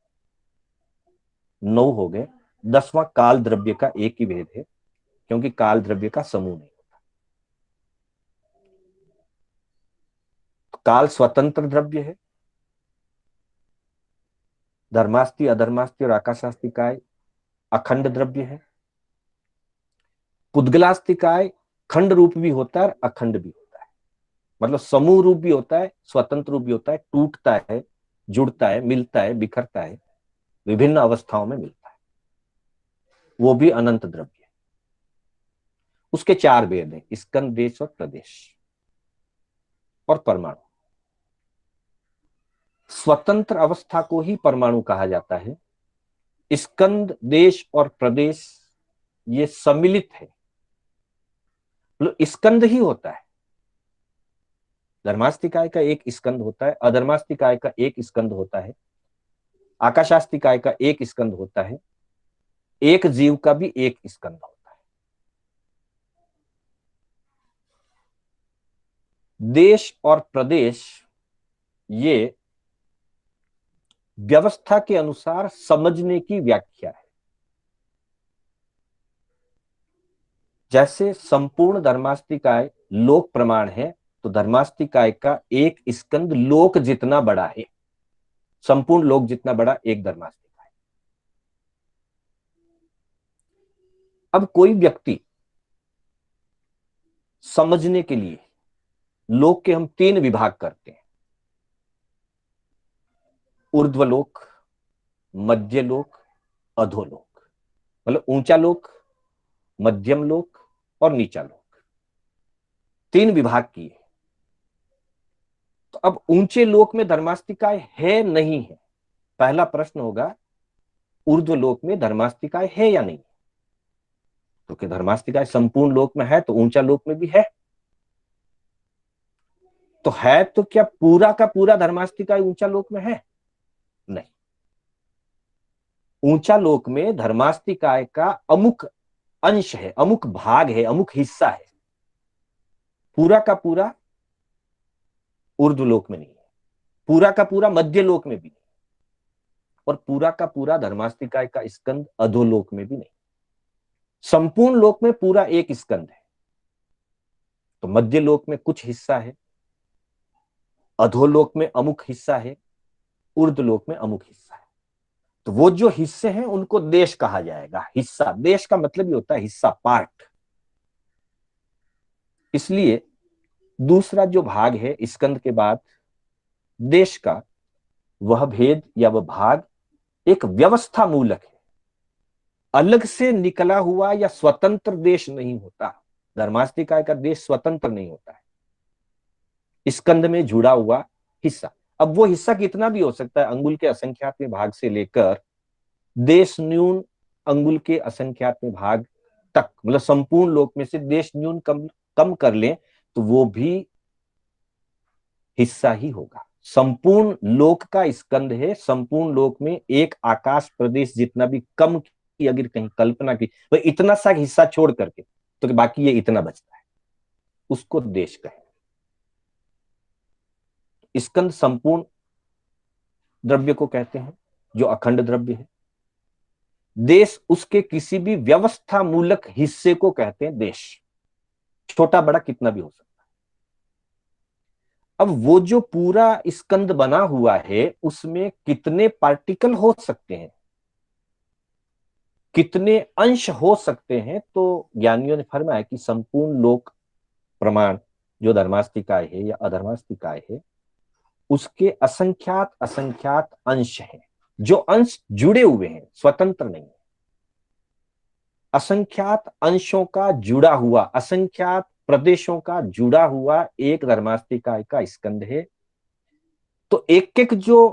9 हो गए। 10वां काल द्रव्य का एक ही भेद है, क्योंकि काल द्रव्य का समूह नहीं होता। काल स्वतंत्र द्रव्य है। धर्मास्ति, अधर्मास्ति और आकाशास्तिकाय अखंड द्रव्य है। पुद्गलास्तिकाय खंड रूप भी होता है और अखंड भी होता है, मतलब समूह रूप भी होता है, स्वतंत्र रूप भी होता है, टूटता है, जुड़ता है, मिलता है, बिखरता है, विभिन्न अवस्थाओं में मिलता है, वो भी अनंत द्रव्य है। उसके 4 भेद हैं, स्कंद, देश और प्रदेश और परमाणु। स्वतंत्र अवस्था को ही परमाणु कहा जाता है। स्कंद, देश और प्रदेश ये सम्मिलित है, मतलब स्कंद ही होता है। धर्मास्तिकाय का एक स्कंद होता है, अधर्मास्तिकाय का एक स्कंद होता है, आकाशास्तिकाय का एक स्कंद होता है, एक जीव का भी एक स्कंद होता है। देश और प्रदेश ये व्यवस्था के अनुसार समझने की व्याख्या है। जैसे संपूर्ण धर्मास्तिकाय लोक प्रमाण है, तो धर्मास्तिकाय का एक स्कंद लोक जितना बड़ा है, संपूर्ण लोक जितना बड़ा एक धर्मास्तिकाय। अब कोई व्यक्ति समझने के लिए लोक के हम 3 विभाग करते हैं, ऊर्ध्वलोक, मध्यलोक, अधोलोक। मतलब ऊंचा लोक, मध्यम लोक और नीचा लोक, 3 विभाग किए। तो अब ऊंचे लोक में धर्मास्तिकाय है नहीं है, पहला प्रश्न होगा ऊर्ध्वलोक में धर्मास्तिकाय है या नहीं। तो क्या धर्मास्तिकाय संपूर्ण लोक में है, तो ऊंचा लोक में भी है। तो है तो क्या पूरा का पूरा धर्मास्तिकाय ऊंचा लोक में है? नहीं। ऊंचा लोक में धर्मास्तिकाय का अमुक अंश है, अमुक भाग है, अमुक हिस्सा है, पूरा का पूरा ऊर्ध्वलोक में नहीं है, पूरा का पूरा मध्य लोक में भी नहीं, और पूरा का पूरा धर्मास्तिकाय का स्कंद अधोलोक में भी नहीं। संपूर्ण लोक में पूरा एक स्कंद है, तो मध्य लोक में कुछ हिस्सा है, अधोलोक में अमुक हिस्सा है, ऊर्ध्वलोक में अमुक हिस्सा है। तो वो जो हिस्से हैं उनको देश कहा जाएगा। हिस्सा, देश का मतलब ही होता है हिस्सा, पार्ट। इसलिए दूसरा जो भाग है स्कंद के बाद देश का, वह भेद या वह भाग एक व्यवस्था मूलक है, अलग से निकला हुआ या स्वतंत्र देश नहीं होता। धर्मास्तिकाय का देश स्वतंत्र नहीं होता है, स्कंद में जुड़ा हुआ हिस्सा। अब वो हिस्सा कितना भी हो सकता है, अंगुल के असंख्यातवें भाग से लेकर देश न्यून अंगुल के असंख्यातवें भाग तक, मतलब संपूर्ण लोक में से देश न्यून कम कर लें तो वो भी हिस्सा ही होगा। संपूर्ण लोक का स्कंद है। संपूर्ण लोक में एक आकाश प्रदेश जितना भी कम की अगर कहीं कल्पना की, तो इतना सा हिस्सा छोड़ करके तो बाकी ये इतना बचता है, उसको देश कहे। स्कंद संपूर्ण द्रव्य को कहते हैं जो अखंड द्रव्य है। देश उसके किसी भी व्यवस्था मूलक हिस्से को कहते हैं देश, छोटा बड़ा कितना भी हो सकता है। अब वो जो पूरा स्कंद बना हुआ है उसमें कितने पार्टिकल हो सकते हैं, कितने अंश हो सकते हैं, तो ज्ञानियों ने फरमाया कि संपूर्ण लोक प्रमाण जो धर्मास्तिकाय है या अधर्मास्तिकाय है उसके असंख्यात असंख्यात अंश हैं। जो अंश जुड़े हुए हैं, स्वतंत्र नहीं है। असंख्यात अंशों का जुड़ा हुआ, असंख्यात प्रदेशों का जुड़ा हुआ एक धर्मास्तिकाय का स्कंद है। तो एक एक जो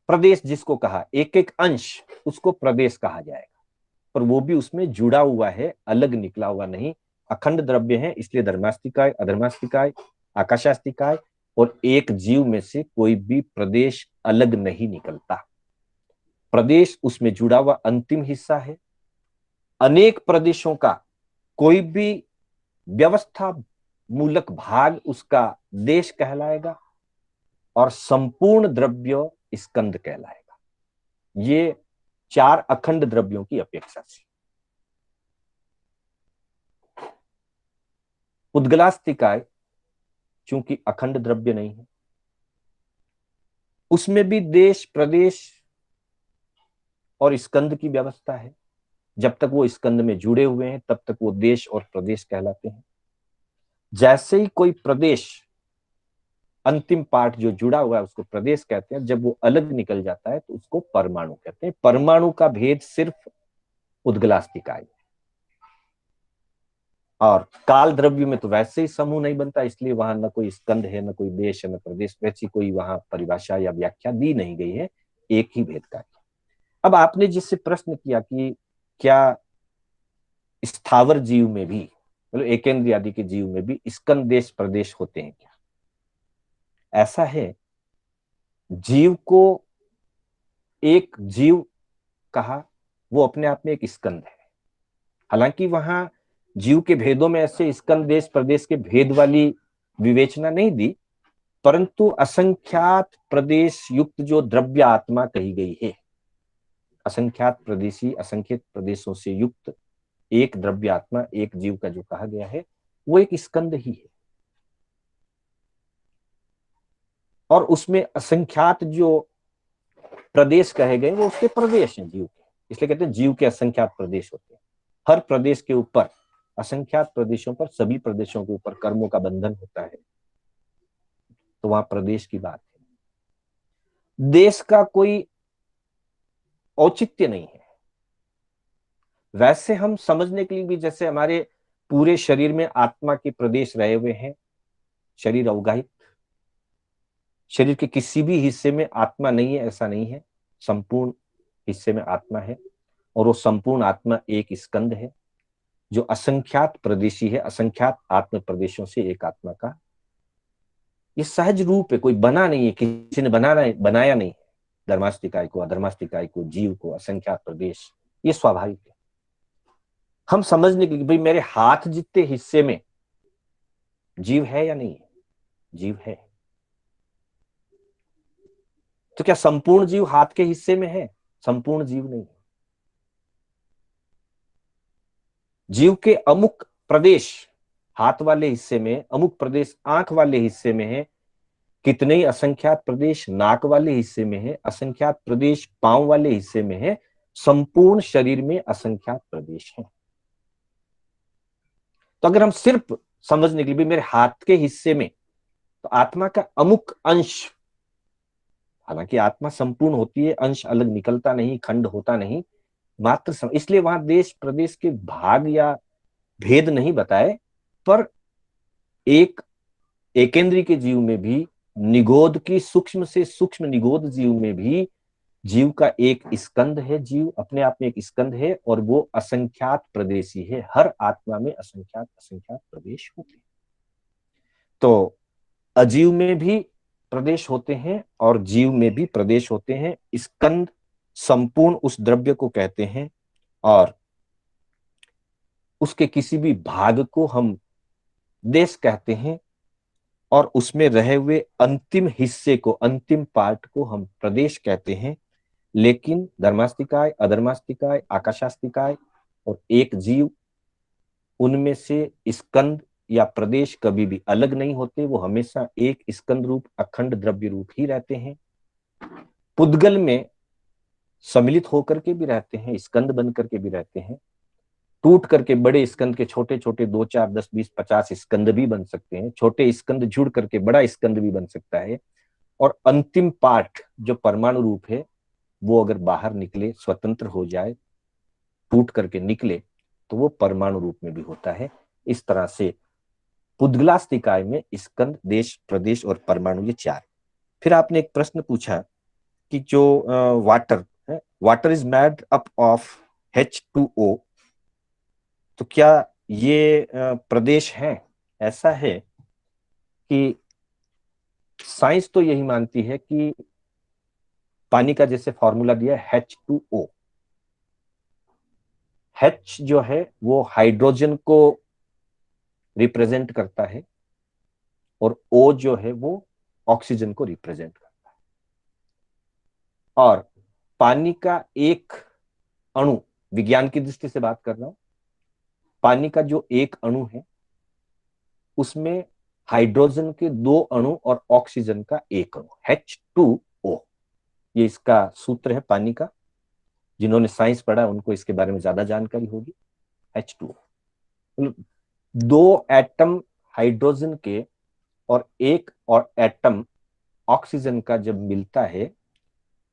प्रदेश जिसको कहा, एक एक अंश उसको प्रदेश कहा जाएगा, पर वो भी उसमें जुड़ा हुआ है, अलग निकला हुआ नहीं। अखंड द्रव्य है, इसलिए धर्मास्तिकाय, अधर्मास्तिकाय, आकाशास्तिकाय और एक जीव में से कोई भी प्रदेश अलग नहीं निकलता। प्रदेश उसमें जुड़ा हुआ अंतिम हिस्सा है। अनेक प्रदेशों का कोई भी व्यवस्था मूलक भाग उसका देश कहलाएगा और संपूर्ण द्रव्य स्कंद कहलाएगा। ये 4 अखंड द्रव्यों की अपेक्षा से। उद्गलास्तिकाय चूंकि अखंड द्रव्य नहीं है, उसमें भी देश प्रदेश और स्कंद की व्यवस्था है। जब तक वो स्कंद में जुड़े हुए हैं तब तक वो देश और प्रदेश कहलाते हैं। जैसे ही कोई प्रदेश, अंतिम पार्ट जो जुड़ा हुआ है उसको प्रदेश कहते हैं, जब वो अलग निकल जाता है तो उसको परमाणु कहते हैं। परमाणु का भेद सिर्फ उद्गलास्तिकाय है। और काल द्रव्य में तो वैसे ही समूह नहीं बनता, इसलिए वहां न कोई स्कंद है, न कोई देश है, न प्रदेश, वैसी कोई वहां परिभाषा या व्याख्या दी नहीं गई है, एक ही भेद का है। अब आपने जिससे प्रश्न किया कि क्या स्थावर जीव में भी, मतलब एकेंद्रिय आदि के जीव में भी स्कंद देश प्रदेश होते हैं क्या? ऐसा है, जीव को एक जीव कहा, वो अपने आप में एक स्कंद है। हालांकि वहां जीव के भेदों में ऐसे स्कंद देश प्रदेश के भेद वाली विवेचना नहीं दी, परंतु असंख्यात प्रदेश युक्त जो द्रव्य आत्मा कही गई है, असंख्यात प्रदेशी, असंख्यत प्रदेशों से युक्त एक द्रव्य आत्मा, एक जीव का जो कहा गया है, वो एक स्कंद ही है। और उसमें असंख्यात जो प्रदेश कहे गए वो उसके प्रदेश हैं जीव के, इसलिए कहते हैं जीव के असंख्यात प्रदेश होते हैं। हर प्रदेश के ऊपर, असंख्यात प्रदेशों पर, सभी प्रदेशों के ऊपर कर्मों का बंधन होता है, तो वहां प्रदेश की बात है। देश का कोई औचित्य नहीं है। वैसे हम समझने के लिए भी, जैसे हमारे पूरे शरीर में आत्मा के प्रदेश रहे हुए हैं, शरीर अवगाहित, शरीर के किसी भी हिस्से में आत्मा नहीं है ऐसा नहीं है, संपूर्ण हिस्से में आत्मा है। और वो संपूर्ण आत्मा एक स्कंद है जो असंख्यात प्रदेशी है, असंख्यात आत्म प्रदेशों से एक आत्मा का ये सहज रूप है, कोई बना नहीं है, किसी ने बनाया नहीं है। धर्मास्तिकाय को, अधर्मास्तिकाय को, जीव को, असंख्यात प्रदेश, ये स्वाभाविक है। हम समझने के लिए भाई मेरे हाथ जितने हिस्से में जीव है या नहीं है, जीव है। तो क्या संपूर्ण जीव हाथ के हिस्से में है? संपूर्ण जीव नहीं है। जीव के अमुक प्रदेश हाथ वाले हिस्से में, अमुक प्रदेश आंख वाले हिस्से में है, कितने ही असंख्यात प्रदेश नाक वाले हिस्से में है, असंख्यात प्रदेश पांव वाले हिस्से में है, संपूर्ण शरीर में असंख्यात प्रदेश हैं। तो अगर हम सिर्फ समझने के लिए भी मेरे हाथ के हिस्से में, तो आत्मा का अमुक अंश, हालांकि आत्मा संपूर्ण होती है, अंश अलग निकलता नहीं, खंड होता नहीं, मात्र इसलिए वहां देश प्रदेश के भाग या भेद नहीं बताए, पर एक एकेंद्री के जीव में भी, निगोद की सूक्ष्म से सूक्ष्म निगोद जीव में भी जीव का एक स्कंद है, जीव अपने आप में एक स्कंद है, और वो असंख्यात प्रदेशी है। हर आत्मा में असंख्यात असंख्यात प्रदेश होते हैं। तो अजीव में भी प्रदेश होते हैं और जीव में भी प्रदेश होते हैं। स्कंद संपूर्ण उस द्रव्य को कहते हैं, और उसके किसी भी भाग को हम देश कहते हैं, और उसमें रहे हुए अंतिम हिस्से को, अंतिम पार्ट को हम प्रदेश कहते हैं। लेकिन धर्मास्तिकाय, अधर्मास्तिकाय, आकाशास्तिकाय और एक जीव, उनमें से स्कंद या प्रदेश कभी भी अलग नहीं होते। वो हमेशा एक स्कंद रूप, अखंड द्रव्य रूप ही रहते हैं। पुद्गल में सम्मिलित होकर के भी रहते हैं, स्कंद बन करके भी रहते हैं। टूट करके बड़े स्कंद के छोटे छोटे 2, 4, 10, 20, 50 स्कंद भी बन सकते हैं। छोटे स्कंद जुड़ करके बड़ा स्कंद भी बन सकता है। और अंतिम पार्ट जो परमाणु रूप है, वो अगर बाहर निकले, स्वतंत्र हो जाए, टूट करके निकले, तो वो परमाणु रूप में भी होता है। इस तरह से पुद्गलास्तिकाय में स्कंद, देश, प्रदेश और परमाणु, ये 4। फिर आपने एक प्रश्न पूछा कि जो वाटर है, water is made up of H2O, तो क्या ये प्रदेश है? ऐसा है कि साइंस तो यही मानती है कि पानी का जैसे फॉर्मूला दिया है H2O, H जो है वो हाइड्रोजन को रिप्रेजेंट करता है, और O जो है वो ऑक्सीजन को रिप्रेजेंट करता है। और पानी का एक अणु, विज्ञान की दृष्टि से बात कर रहा हूं, पानी का जो एक अणु है, उसमें हाइड्रोजन के 2 अणु और ऑक्सीजन का एक अणु, H2O। ये इसका सूत्र है पानी का। जिन्होंने साइंस पढ़ा उनको इसके बारे में ज्यादा जानकारी होगी। H2O, 2 एटम हाइड्रोजन के और एक और एटम ऑक्सीजन का जब मिलता है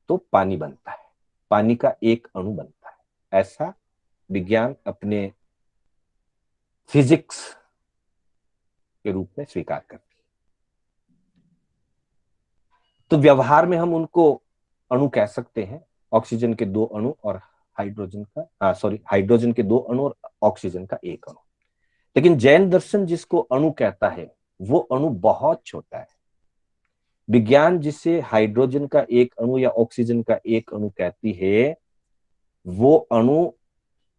तो पानी बनता है, पानी का एक अणु बनता है। ऐसा विज्ञान अपने फिजिक्स के रूप में स्वीकार करती है। तो व्यवहार में हम उनको अणु कह सकते हैं, ऑक्सीजन के 2 अणु और हाइड्रोजन के 2 अणु और ऑक्सीजन का एक अणु। लेकिन जैन दर्शन जिसको अणु कहता है, वो अणु बहुत छोटा है। विज्ञान जिसे हाइड्रोजन का एक अणु या ऑक्सीजन का एक अणु कहती है, वो अणु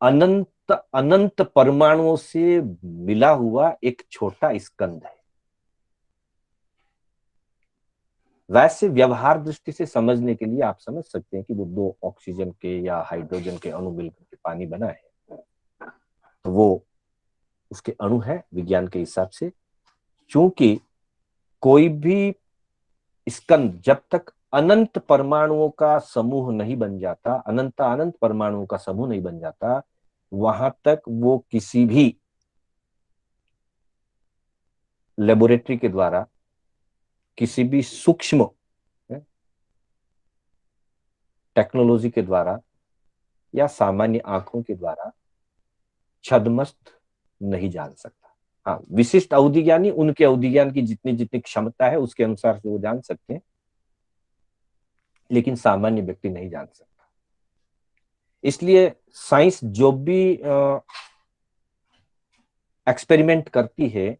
अनंत अनंत परमाणुओं से मिला हुआ एक छोटा स्कंद है। वैसे व्यवहार दृष्टि से समझने के लिए आप समझ सकते हैं कि वो 2 ऑक्सीजन के या हाइड्रोजन के अणु मिलकर के पानी बना है, तो वो उसके अणु है विज्ञान के हिसाब से। क्योंकि कोई भी स्कंद जब तक अनंत परमाणुओं का समूह नहीं बन जाता, अनंत परमाणुओं का समूह नहीं बन जाता, वहां तक वो किसी भी लेबोरेटरी के द्वारा, किसी भी सूक्ष्म टेक्नोलॉजी के द्वारा या सामान्य आंखों के द्वारा छद्मस्त नहीं जान सकता। हाँ, विशिष्ट अवधि ज्ञानी, उनके अवधि ज्ञान की जितनी जितनी क्षमता है उसके अनुसार से वो जान सकते हैं, लेकिन सामान्य व्यक्ति नहीं जान सकता। इसलिए साइंस जो भी एक्सपेरिमेंट करती है,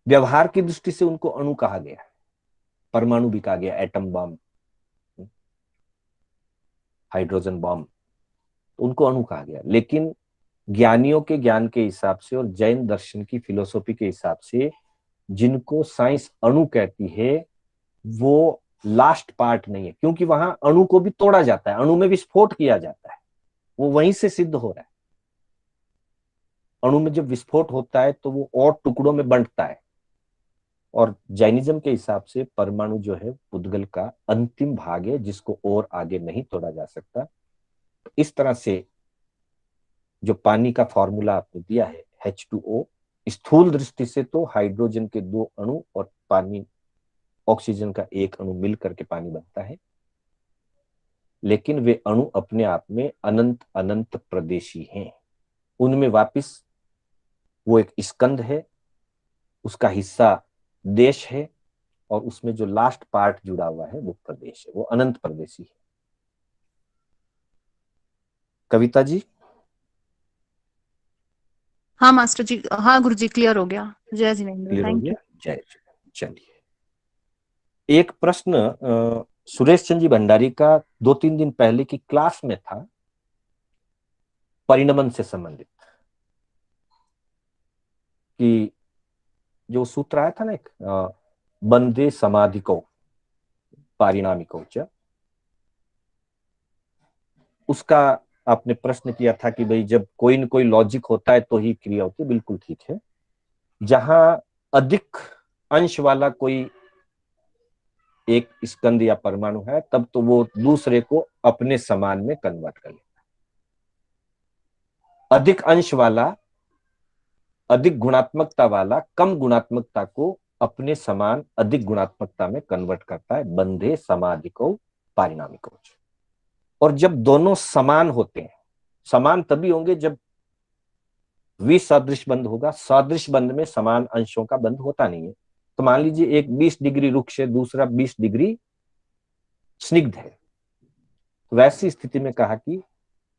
व्यवहार की दृष्टि से उनको अणु कहा गया है, परमाणु भी कहा गया, एटम बम, हाइड्रोजन बम, उनको अणु कहा गया। लेकिन ज्ञानियों के ज्ञान के हिसाब से और जैन दर्शन की फिलोसॉफी के हिसाब से जिनको साइंस अणु कहती है, वो लास्ट पार्ट नहीं है, क्योंकि वहां अणु को भी तोड़ा जाता है, अणु में विस्फोट किया जाता है, वो वहीं से सिद्ध हो रहा है। अणु में जब विस्फोट होता है तो वो और टुकड़ों में बंटता है, और जैनिज्म के हिसाब से परमाणु जो है पुद्गल का अंतिम भाग है, जिसको और आगे नहीं तोड़ा जा सकता। तो इस तरह से जो पानी का फॉर्मूला आपने दिया है H2O, स्थूल दृष्टि से तो हाइड्रोजन के 2 अणु और पानी, ऑक्सीजन का एक अणु मिल करके पानी बनता है। लेकिन वे अणु अपने आप में अनंत अनंत प्रदेशी हैं। उनमें वापिस वो एक स्कंद है, उसका हिस्सा देश है, और उसमें जो लास्ट पार्ट जुड़ा हुआ है वो प्रदेश है, वो अनंत प्रदेशी है। कविता जी। हाँ मास्टर जी, हाँ गुरु जी, क्लियर हो गया। जय जिनेंद्र, क्लियर हो थैंक गया। यू। जय जय। चलिए, एक प्रश्न सुरेश चंद्र जी भंडारी का 2-3 दिन पहले की क्लास में था, परिणमन से संबंधित, कि जो सूत्र आया था ना एक, बंदे समाधिको पारिणामिको च, उसका आपने प्रश्न किया था कि भाई जब कोई न कोई लॉजिक होता है तो ही क्रिया होती है। बिल्कुल ठीक है। जहां अधिक अंश वाला कोई एक स्कंद या परमाणु है, तब तो वो दूसरे को अपने समान में कन्वर्ट कर लेता है। अधिक अंश वाला, अधिक गुणात्मकता वाला कम गुणात्मकता को अपने समान अधिक गुणात्मकता में कन्वर्ट करता है। बंधे समाधिको पारिणामिको। और जब दोनों समान होते हैं, समान तभी होंगे जब विसदृश बंध होगा। सदृश बंध में समान अंशों का बंध होता नहीं है। तो मान लीजिए एक 20 डिग्री रुक्ष है, दूसरा 20 डिग्री स्निग्ध है। तो वैसी स्थिति में कहा कि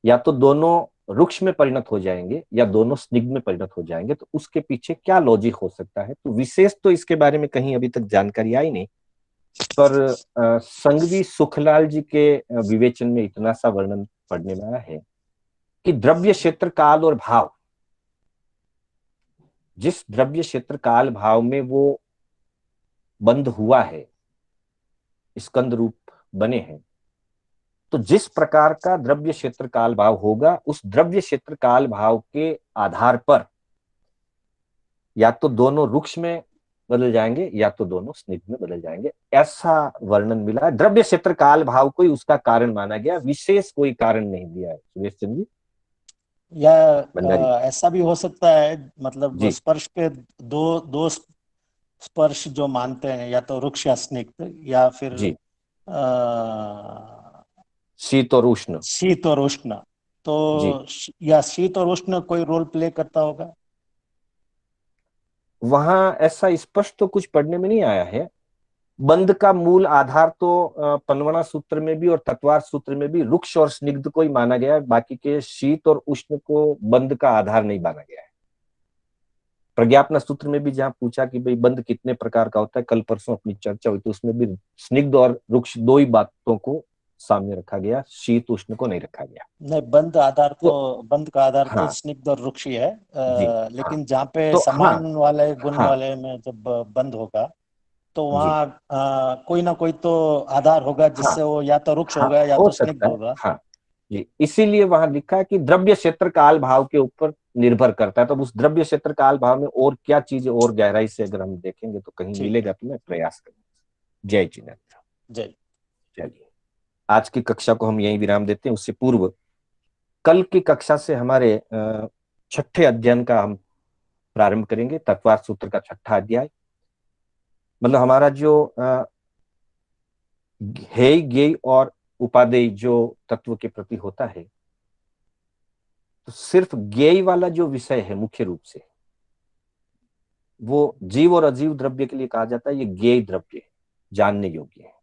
या तो दोनों रुक्ष में परिणत हो जाएंगे या दोनों स्निग्ध में परिणत हो जाएंगे। तो उसके पीछे क्या लॉजिक हो सकता है? तो विशेष तो इसके बारे में कहीं अभी तक जानकारी आई नहीं, पर संघवी सुखलाल जी के विवेचन में इतना सा वर्णन पढ़ने में आया है कि द्रव्य क्षेत्र काल और भाव, जिस द्रव्य क्षेत्र काल भाव में वो बंद हुआ है, स्कंद रूप बने हैं, तो जिस प्रकार का द्रव्य क्षेत्र काल भाव होगा, उस द्रव्य क्षेत्र काल भाव के आधार पर या तो दोनों रुक्ष में बदल जाएंगे या तो दोनों स्निग्ध में बदल जाएंगे। ऐसा वर्णन मिला। द्रव्य क्षेत्र काल भाव को ही उसका कारण माना गया, विशेष कोई कारण नहीं दिया है। सुरेश चंद्र जी। या भंडारी ऐसा भी हो सकता है, मतलब जी। स्पर्श के दो दो स्पर्श जो मानते हैं, या तो रुक्ष या स्निग्ध, या फिर जी, शीत और उष्ण। शीत और उष्ण। जी, तो या शीत और उष्ण कोई रोल प्ले करता होगा? वहां ऐसा स्पष्ट तो कुछ पढ़ने में नहीं आया है। बंध का मूल आधार तो पनवणा सूत्र में भी और तत्वार सूत्र में भी रुक्ष और स्निग्ध को ही माना गया है। बाकी के शीत और उष्ण को बंध का आधार नहीं माना गया है। प्रज्ञापना सूत्र में भी जहां पूछा कि भाई बंध कितने प्रकार का होता है, कल परसों अपनी चर्चा हुई, तो उसमें भी स्निग्ध और रुक्ष दो ही बातों को सामने रखा गया, शीत उष्ण को नहीं रखा गया। नहीं, बंध का आधार तो हाँ स्निग्ध और रुक्ष ही है। जी, हाँ लेकिन जहाँ पे तो हाँ समान वाले गुण हाँ वाले में जब बंध होगा, तो जी, वहाँ कोई ना कोई तो आधार होगा हाँ जिससे वो या तो रुक्ष हाँ होगा या हो तो स्निग्ध सकता है। होगा। हाँ जी, इसीलिए वहां लिखा है कि द्रव्य क्षेत्र काल भाव के ऊपर निर्भर करता है। तो उस द्रव्य क्षेत्र काल भाव में और क्या चीजें और गहराई से अगर हम देखेंगे तो कहीं ठीक मिलेगा, है। तो मैं प्रयास करूंगा। जय जिनेन्द्र। जय। चलिए, आज की कक्षा को हम यही विराम देते हैं। उससे पूर्व कल की कक्षा से हमारे छठे अध्ययन का हम प्रारंभ करेंगे। तत्वार सूत्र का छठा अध्याय, मतलब हमारा जो हेय ज्ञेय और उपादेय जो तत्व के प्रति होता है, तो सिर्फ ज्ञेय वाला जो विषय है मुख्य रूप से वो जीव और अजीव द्रव्य के लिए कहा जाता है। ये ज्ञेय द्रव्य है, जानने योग्य है।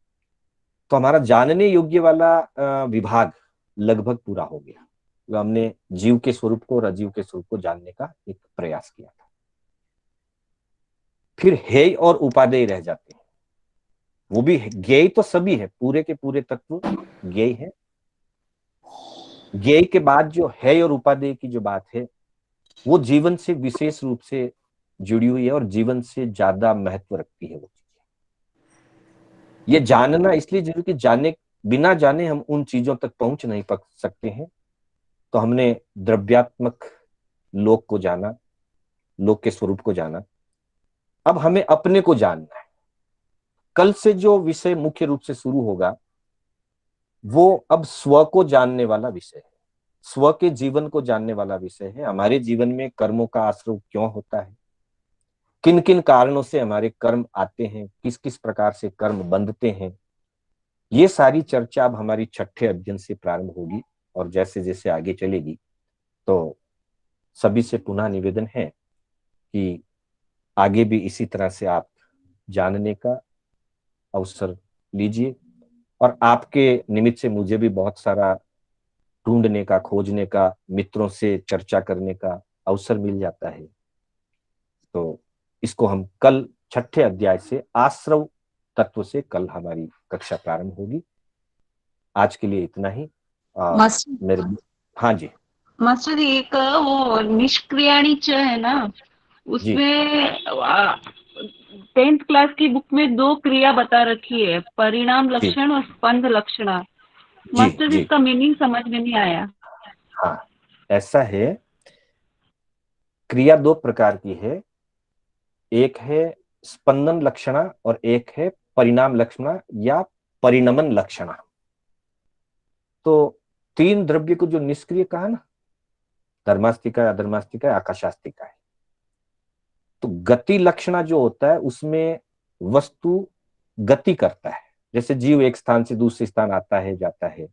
तो हमारा जानने योग्य वाला विभाग लगभग पूरा हो गया। तो हमने जीव के स्वरूप को और अजीव के स्वरूप को जानने का एक प्रयास किया था। फिर हेय और उपादेय रह जाते हैं। वो भी ज्ञेय तो सभी है, पूरे के पूरे तत्व ज्ञेय है। ज्ञेय के बाद जो हेय और उपादेय की जो बात है, वो जीवन से विशेष रूप से जुड़ी हुई है और जीवन से ज्यादा महत्व रखती है वो चीजें। ये जानना इसलिए जरूरी कि जाने, बिना जाने हम उन चीजों तक पहुंच नहीं सकते हैं। तो हमने द्रव्यात्मक लोक को जाना, लोक के स्वरूप को जाना। अब हमें अपने को जानना है। कल से जो विषय मुख्य रूप से शुरू होगा वो अब स्व को जानने वाला विषय है, स्व के जीवन को जानने वाला विषय है। हमारे जीवन में कर्मों का आश्रय क्यों होता है, किन किन कारणों से हमारे कर्म आते हैं, किस किस प्रकार से कर्म बंधते हैं, ये सारी चर्चा अब हमारी छठे अध्ययन से प्रारंभ होगी और जैसे जैसे आगे चलेगी तो सभी से पुनः निवेदन है कि आगे भी इसी तरह से आप जानने का अवसर लीजिए और आपके निमित्त से मुझे भी बहुत सारा ढूंढने का, खोजने का, मित्रों से चर्चा करने का अवसर मिल जाता है। तो इसको हम कल छठे अध्याय से आश्रव तत्व से कल हमारी कक्षा प्रारंभ होगी। आज के लिए इतना ही। मास्टर मेरे हाँ जी मास्टर जी, एक वो निष्क्रियाणी च है ना, जी उसमें 10th क्लास की बुक में 2 क्रिया बता रखी है, परिणाम जी लक्षण और स्पंद लक्षणा। जी मास्टर जी, जी इसका मीनिंग समझ में नहीं आया। हाँ, ऐसा है, क्रिया दो प्रकार की है, एक है स्पंदन लक्षणा और एक है परिणाम लक्षणा या परिणमन लक्षणा। तो तीन द्रव्य को जो निष्क्रिय कहा ना, धर्मास्तिका, अधर्मास्तिका, आकाशास्तिका है। तो गति लक्षणा जो होता है उसमें वस्तु गति करता है, जैसे जीव एक स्थान से दूसरे स्थान आता है जाता है,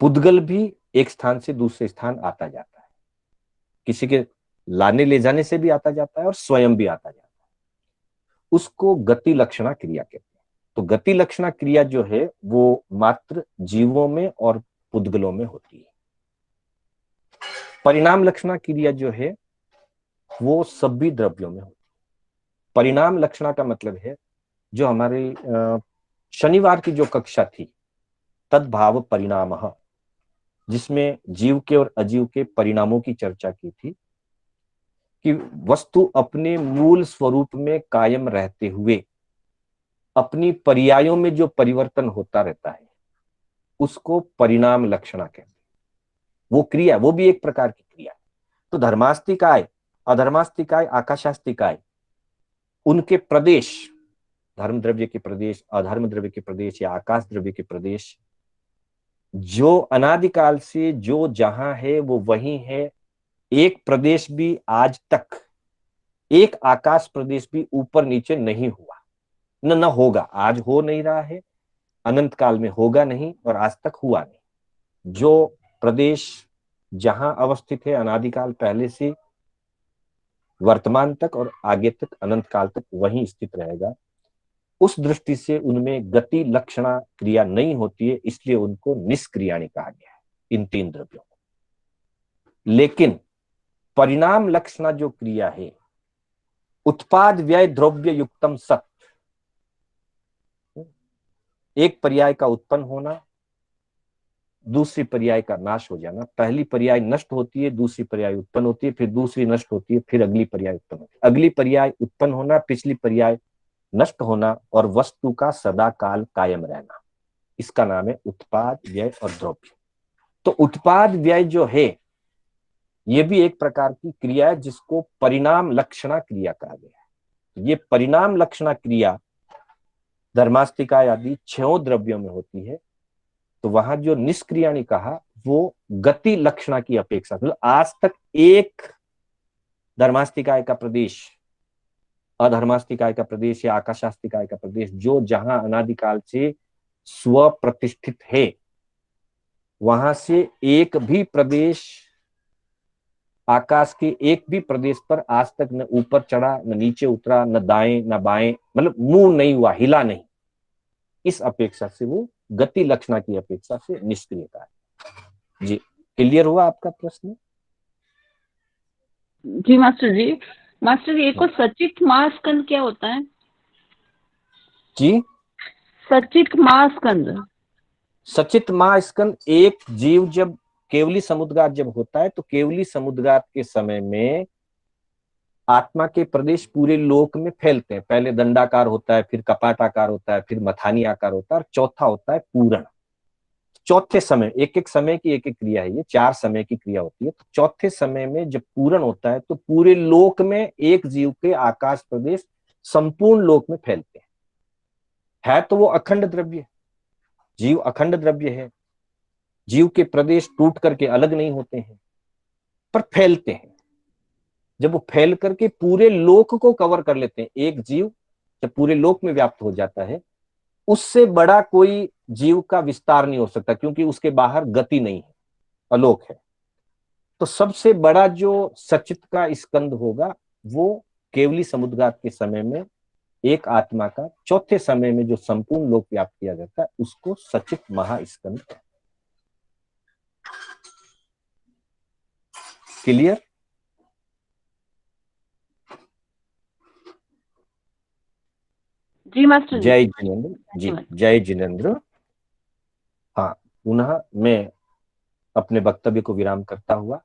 पुद्गल भी एक स्थान से दूसरे स्थान आता जाता है, किसी के लाने ले जाने से भी आता जाता है और स्वयं भी आता जाता है, उसको गति लक्षणा क्रिया कहते हैं। तो गति लक्षणा क्रिया जो है वो मात्र जीवों में और पुद्गलों में होती है। परिणाम लक्षणा क्रिया जो है वो सभी द्रव्यों में होती है। परिणाम लक्षणा का मतलब है जो हमारी शनिवार की जो कक्षा थी, तद्भाव परिणाम, जिसमें जीव के और अजीव के परिणामों की चर्चा की थी कि वस्तु अपने मूल स्वरूप में कायम रहते हुए अपनी पर्यायों में जो परिवर्तन होता रहता है उसको परिणाम लक्षणा कहते हैं। वो क्रिया, वो भी एक प्रकार की क्रिया है। तो धर्मास्तिकाय, अधर्मास्तिकाय, आकाशास्तिकाय, उनके प्रदेश, धर्म द्रव्य के प्रदेश, अधर्म द्रव्य के प्रदेश या आकाश द्रव्य के प्रदेश, जो अनादिकाल से जो जहां है वो वही है। एक प्रदेश भी आज तक, एक आकाश प्रदेश भी ऊपर नीचे नहीं हुआ, न होगा, आज हो नहीं रहा है, अनंत काल में होगा नहीं और आज तक हुआ नहीं। जो प्रदेश जहां अवस्थित है अनादिकाल पहले से वर्तमान तक और आगे तक अनंत काल तक वहीं स्थित रहेगा। उस दृष्टि से उनमें गति लक्षणा क्रिया नहीं होती है, इसलिए उनको निष्क्रियाणी कहा गया है, इन तीन द्रव्यों को। लेकिन परिणाम लक्षणा जो क्रिया है, उत्पाद व्यय द्रव्य युक्तम सत, एक पर्याय का उत्पन्न होना, दूसरी पर्याय का नाश हो जाना। पहली पर्याय नष्ट होती है, दूसरी पर्याय उत्पन्न होती है, फिर दूसरी नष्ट होती है, फिर अगली पर्याय उत्पन्न होती है। अगली पर्याय उत्पन्न होना, पिछली पर्याय नष्ट होना और वस्तु का सदा काल कायम रहना, इसका नाम है उत्पाद व्यय और द्रव्य। तो उत्पाद व्यय जो है ये भी एक प्रकार की क्रिया है जिसको परिणाम लक्षणा क्रिया कहा गया है। ये परिणाम लक्षणा क्रिया धर्मास्तिका आदि 6 द्रव्यों में होती है। तो वहां जो निष्क्रियाणी कहा वो गति लक्षणा की अपेक्षा, तो आज तक एक धर्मास्तिकाय का प्रदेश, अधर्मास्तिकाय का प्रदेश या आकाशास्तिकाय का प्रदेश जो जहां अनादिकाल से स्व प्रतिष्ठित है, वहां से एक भी प्रदेश, आकाश के एक भी प्रदेश पर आज तक न ऊपर चढ़ा, न नीचे उतरा, न दाएं न बाएं, मतलब मूव नहीं हुआ, हिला नहीं। इस अपेक्षा से वो गति लक्षणा की अपेक्षा से निष्क्रियता है। जी, क्लियर हुआ आपका प्रश्न? जी मास्टर जी। मास्टर जी, एक और सचित महास्कंद क्या होता है? जी, सचित महास्कंद। सचित महास्कंद, एक जीव जब केवली समुद्रगात जब होता है तो केवली समुद्रगात के समय में आत्मा के प्रदेश पूरे लोक में फैलते हैं। पहले दंडाकार होता है, फिर कपाटाकार होता है, फिर मथानी आकार होता है और चौथा होता है पूरण। चौथे समय, एक एक समय की एक एक क्रिया है, ये 4 समय की क्रिया होती है। तो चौथे समय में जब पूरण होता है तो पूरे लोक में एक जीव के आकाश प्रदेश संपूर्ण लोक में फैलते हैं। है तो वो अखंड द्रव्य, जीव अखंड द्रव्य है, जीव के प्रदेश टूट करके अलग नहीं होते हैं पर फैलते हैं। जब वो फैल करके पूरे लोक को कवर कर लेते हैं, एक जीव जब पूरे लोक में व्याप्त हो जाता है उससे बड़ा कोई जीव का विस्तार नहीं हो सकता, क्योंकि उसके बाहर गति नहीं है, अलोक है। तो सबसे बड़ा जो सचित का स्कंद होगा वो केवली समुद्रघात के समय में एक आत्मा का चौथे समय में जो संपूर्ण लोक व्याप्त किया जाता है उसको सचित महास्कंद। क्लियर? जी मास्टर जी। जय जिनेन्द्र जी, जय जिनेन्द्र। हाँ, पुनः मैं अपने वक्तव्य को विराम करता हुआ,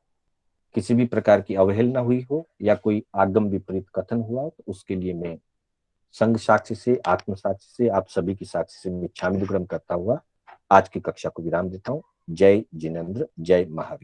किसी भी प्रकार की अवहेलना हुई हो या कोई आगम विपरीत कथन हुआ हो तो उसके लिए मैं संघ साक्षी से, आत्म साक्षी से, आप सभी की साक्षी से मिच्छामि दुक्कडम करता हुआ आज की कक्षा को विराम देता हूँ। जय जिनेन्द्र, जय महावीर।